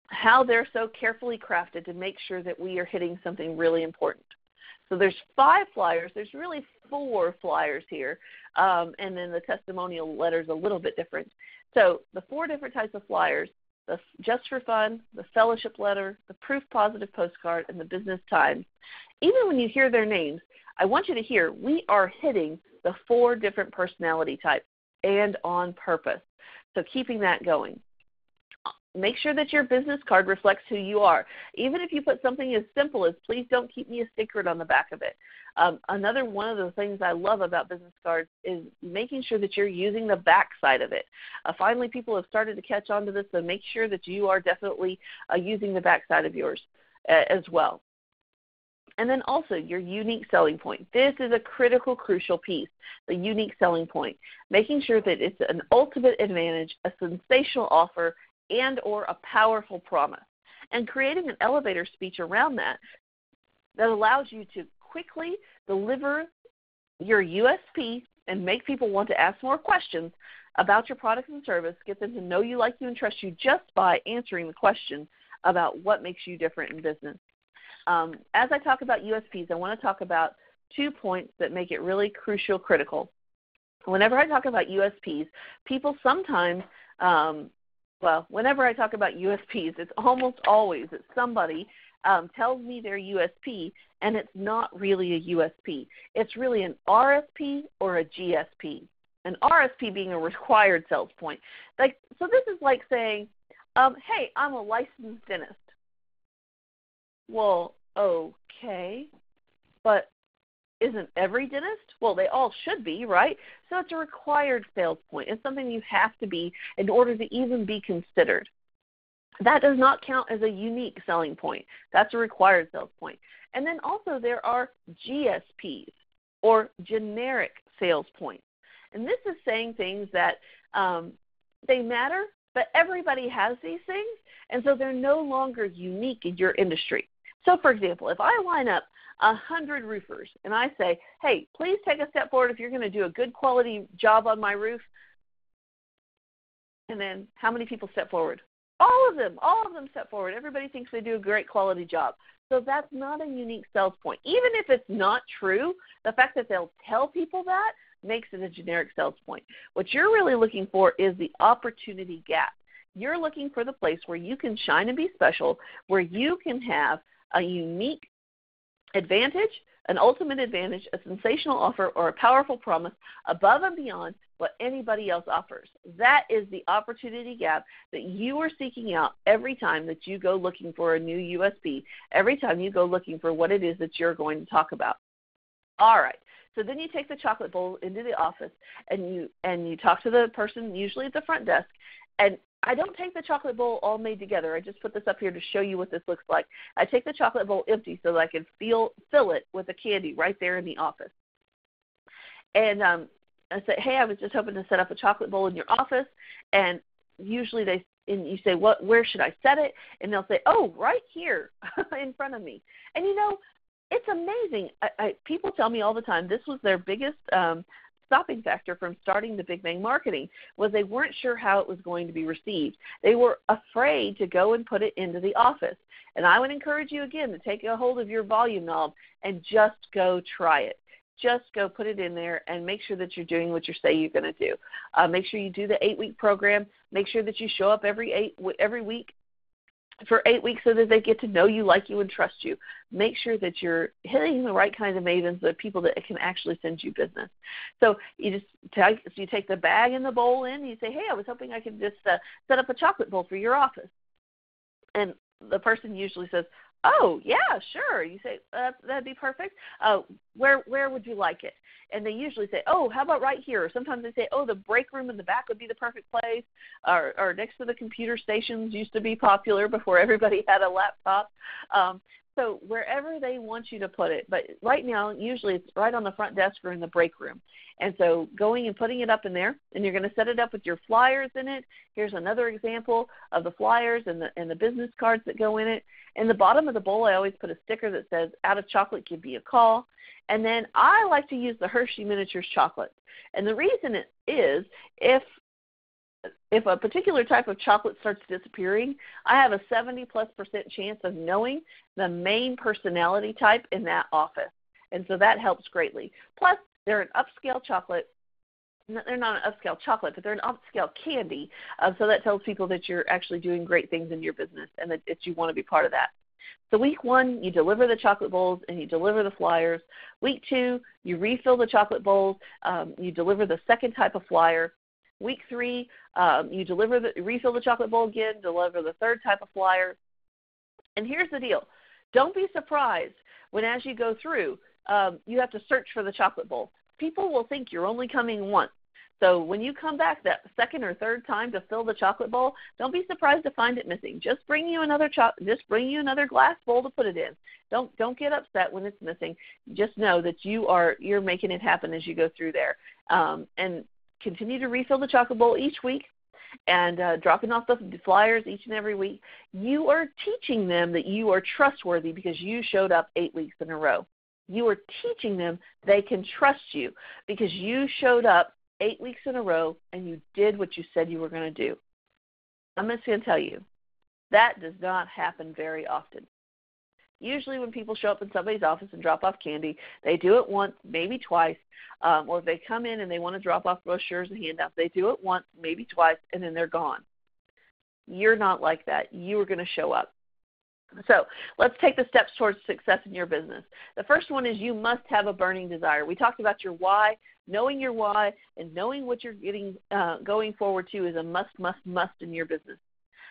S1: how they're so carefully crafted to make sure that we are hitting something really important. So there's 5 flyers. There's really 4 flyers here, and then the testimonial letter is a little bit different. So the 4 different types of flyers, the Just for Fun, the fellowship letter, the proof positive postcard, and the business time. Even when you hear their names, I want you to hear we are hitting the 4 different personality types and on purpose. So keeping that going. make sure that your business card reflects who you are. Even if you put something as simple as, please don't keep me a secret on the back of it. Another one of the things I love about business cards is making sure that you're using the back side of it. Finally, people have started to catch on to this, so make sure that you are definitely using the back side of yours as well. And then also your unique selling point. This is a critical, crucial piece, the unique selling point, making sure that it's an ultimate advantage, a sensational offer, and or a powerful promise, and creating an elevator speech around that allows you to quickly deliver your USP and make people want to ask more questions about your product and service, get them to know you, like you, and trust you just by answering the question about what makes you different in business. As I talk about USPs, I want to talk about 2 points that make it really crucial, critical. Whenever I talk about USPs, people sometimes, whenever I talk about USPs, it's almost always that somebody tells me their USP, and it's not really a USP. It's really an RSP or a GSP. An RSP being a required sales point. So this is like saying, hey, I'm a licensed dentist. Well, okay, but isn't every dentist? Well, they all should be, right? So it's a required sales point. It's something you have to be in order to even be considered. That does not count as a unique selling point. That's a required sales point. And then also there are GSPs, or generic sales points. And this is saying things that they matter, but everybody has these things, and so they're no longer unique in your industry. So, for example, if I line up 100 roofers and I say, hey, please take a step forward if you're going to do a good quality job on my roof, and then how many people step forward? All of them step forward. Everybody thinks they do a great quality job. So that's not a unique sales point. Even if it's not true, the fact that they'll tell people that makes it a generic sales point. What you're really looking for is the opportunity gap. You're looking for the place where you can shine and be special, where you can have a unique advantage, an ultimate advantage, a sensational offer, or a powerful promise above and beyond what anybody else offers. That is the opportunity gap that you are seeking out every time that you go looking for a new USP, every time you go looking for what it is that you're going to talk about. All right. So then you take the chocolate bowl into the office and you talk to the person usually at the front desk. And I don't take the chocolate bowl all made together. I just put this up here to show you what this looks like. I take the chocolate bowl empty so that I can fill it with the candy right there in the office. And I say, hey, I was just hoping to set up a chocolate bowl in your office. And usually you say, where should I set it? And they'll say, oh, right here in front of me. And it's amazing. People tell me all the time this was their biggest stopping factor from starting the Big Bang Marketing, was they weren't sure how it was going to be received. They were afraid to go and put it into the office. And I would encourage you again to take a hold of your volume knob and just go try it. Just go put it in there and make sure that you're doing what you say you're going to do. Make sure you do the 8-week program. Make sure that you show up every week for 8 weeks so that they get to know you, like you, and trust you. Make sure that you're hitting the right kind of mavens, the people that can actually send you business. So you take the bag and the bowl in, and you say, hey, I was hoping I could just set up a chocolate bowl for your office. And the person usually says, oh, yeah, sure. You say, that'd be perfect. Where would you like it? And they usually say, oh, how about right here? Or sometimes they say, oh, the break room in the back would be the perfect place. Or next to the computer stations used to be popular before everybody had a laptop. So wherever they want you to put it. But right now, usually it's right on the front desk or in the break room. And so going and putting it up in there, and you're going to set it up with your flyers in it. Here's another example of the flyers and the business cards that go in it. In the bottom of the bowl, I always put a sticker that says, out of chocolate, give me a call. And then I like to use the Hershey Miniatures chocolate. And the reason it is, if a particular type of chocolate starts disappearing, I have a 70+% chance of knowing the main personality type in that office. And so that helps greatly. Plus, they're an upscale chocolate. They're not an upscale chocolate, but they're an upscale candy. So that tells people that you're actually doing great things in your business and that you want to be part of that. So week 1, you deliver the chocolate bowls and you deliver the flyers. Week 2, you refill the chocolate bowls. You deliver the second type of flyer. Week 3, you refill the chocolate bowl again, deliver the third type of flyer. And here's the deal. Don't be surprised when as you go through, you have to search for the chocolate bowl. People will think you're only coming once. So when you come back that second or third time to fill the chocolate bowl, don't be surprised to find it missing. Just bring you another glass bowl to put it in. Don't get upset when it's missing. Just know that you're making it happen as you go through there. And continue to refill the chocolate bowl each week and dropping off the flyers each and every week. You are teaching them that you are trustworthy because you showed up 8 weeks in a row. You are teaching them they can trust you because you showed up 8 weeks in a row, and you did what you said you were going to do. I'm just going to tell you, that does not happen very often. Usually when people show up in somebody's office and drop off candy, they do it once, maybe twice, or if they come in and they want to drop off brochures and handouts, they do it once, maybe twice, and then they're gone. You're not like that. You are going to show up. So let's take the steps towards success in your business. The first one is you must have a burning desire. We talked about your why. Knowing your why and knowing what you're going forward to is a must in your business.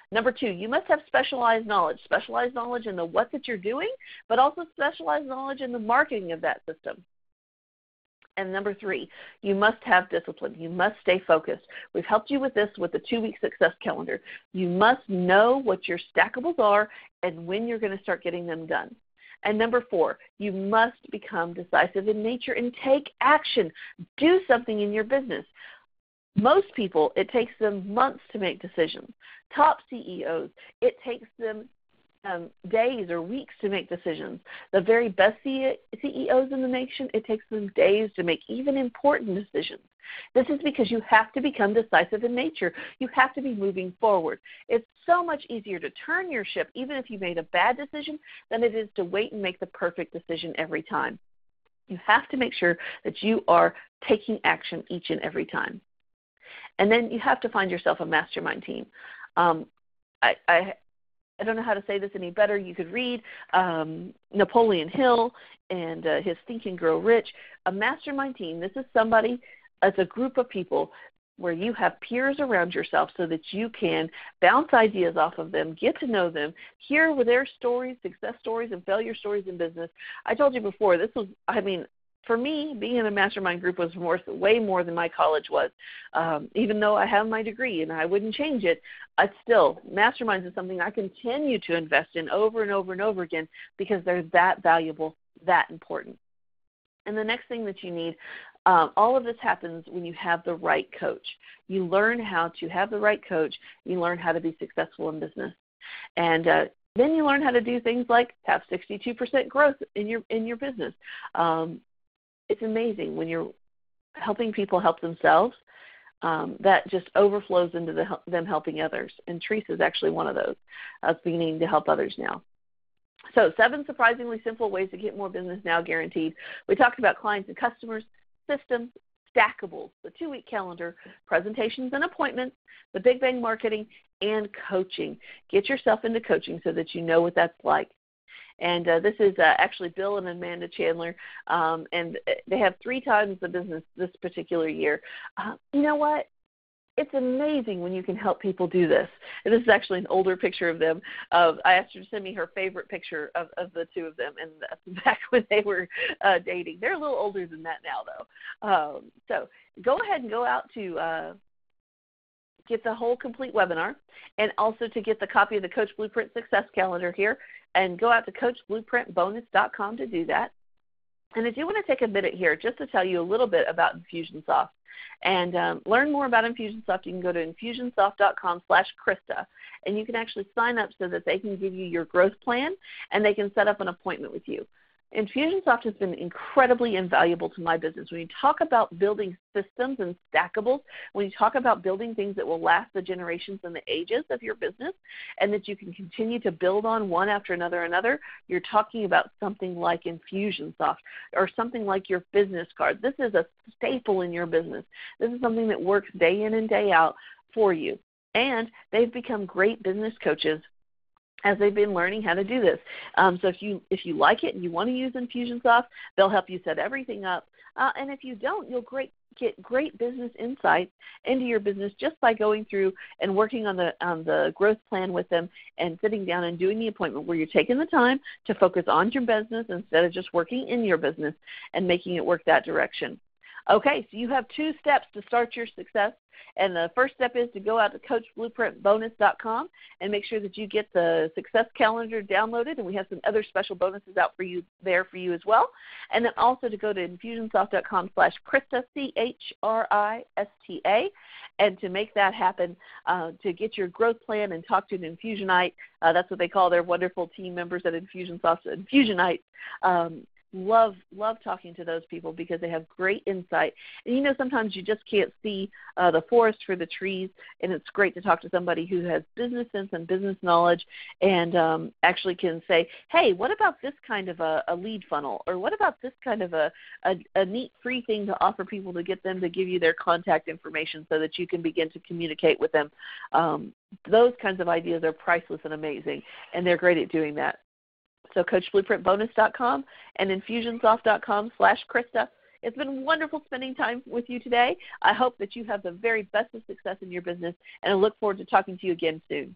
S1: Number 2, you must have specialized knowledge in the what that you're doing, but also specialized knowledge in the marketing of that system. And number 3, you must have discipline. You must stay focused. We've helped you with this with the 2-week success calendar. You must know what your stackables are and when you're going to start getting them done. And number 4, you must become decisive in nature and take action. Do something in your business. Most people, it takes them months to make decisions. Top CEOs, it takes them days or weeks to make decisions. The very best CEOs in the nation, it takes them days to make even important decisions. This is because you have to become decisive in nature. You have to be moving forward. It's so much easier to turn your ship, even if you made a bad decision, than it is to wait and make the perfect decision every time. You have to make sure that you are taking action each and every time. And then you have to find yourself a mastermind team. I don't know how to say this any better. You could read Napoleon Hill and his Think and Grow Rich. A mastermind team, this is somebody, as a group of people where you have peers around yourself so that you can bounce ideas off of them, get to know them, hear their stories, success stories and failure stories in business. I told you before, for me, being in a mastermind group was way more than my college was. Even though I have my degree and I wouldn't change it, masterminds is something I continue to invest in over and over and over again because they're that valuable, that important. And the next thing that you need, all of this happens when you have the right coach. You learn how to have the right coach. You learn how to be successful in business. And then you learn how to do things like have 62% growth in your business. It's amazing when you're helping people help themselves. That just overflows into them helping others. And Teresa is actually one of those. Beginning to help others now. So 7 surprisingly simple ways to get more business now guaranteed. We talked about clients and customers, systems, stackables, the 2-week calendar, presentations and appointments, the Big Bang marketing, and coaching. Get yourself into coaching so that you know what that's like. And this is actually Bill and Amanda Chandler, and they have 3 times the business this particular year. You know what? It's amazing when you can help people do this. And this is actually an older picture of them. I asked her to send me her favorite picture of the 2 of them, and that's back when they were dating. They're a little older than that now, though. So go ahead and go out to get the whole complete webinar, and also to get the copy of the Coach Blueprint Success Calendar here, and go out to CoachBlueprintBonus.com to do that. And I do want to take a minute here just to tell you a little bit about Infusionsoft. And learn more about Infusionsoft, you can go to Infusionsoft.com/Krista, and you can actually sign up so that they can give you your growth plan, and they can set up an appointment with you. Infusionsoft has been incredibly invaluable to my business. When you talk about building systems and stackables, when you talk about building things that will last the generations and the ages of your business, and that you can continue to build on one after another, you're talking about something like Infusionsoft or something like your business card. This is a staple in your business. This is something that works day in and day out for you. And they've become great business coaches as they've been learning how to do this. So if you like it and you want to use Infusionsoft, they'll help you set everything up. And if you don't, you'll get great business insights into your business just by going through and working on the growth plan with them and sitting down and doing the appointment where you're taking the time to focus on your business instead of just working in your business and making it work that direction. Okay, so you have 2 steps to start your success. And the first step is to go out to coachblueprintbonus.com and make sure that you get the success calendar downloaded. And we have some other special bonuses out for you there for you as well. And then also to go to infusionsoft.com/Krista, CHRISTA. And to make that happen, to get your growth plan and talk to an Infusionite, that's what they call their wonderful team members at Infusionsoft, Infusionites. Love talking to those people because they have great insight. And sometimes you just can't see the forest for the trees, and it's great to talk to somebody who has business sense and business knowledge and actually can say, hey, what about this kind of a lead funnel? Or what about this kind of a neat free thing to offer people to get them to give you their contact information so that you can begin to communicate with them? Those kinds of ideas are priceless and amazing, and they're great at doing that. So coachblueprintbonus.com and infusionsoft.com/Krista. It's been wonderful spending time with you today. I hope that you have the very best of success in your business, and I look forward to talking to you again soon.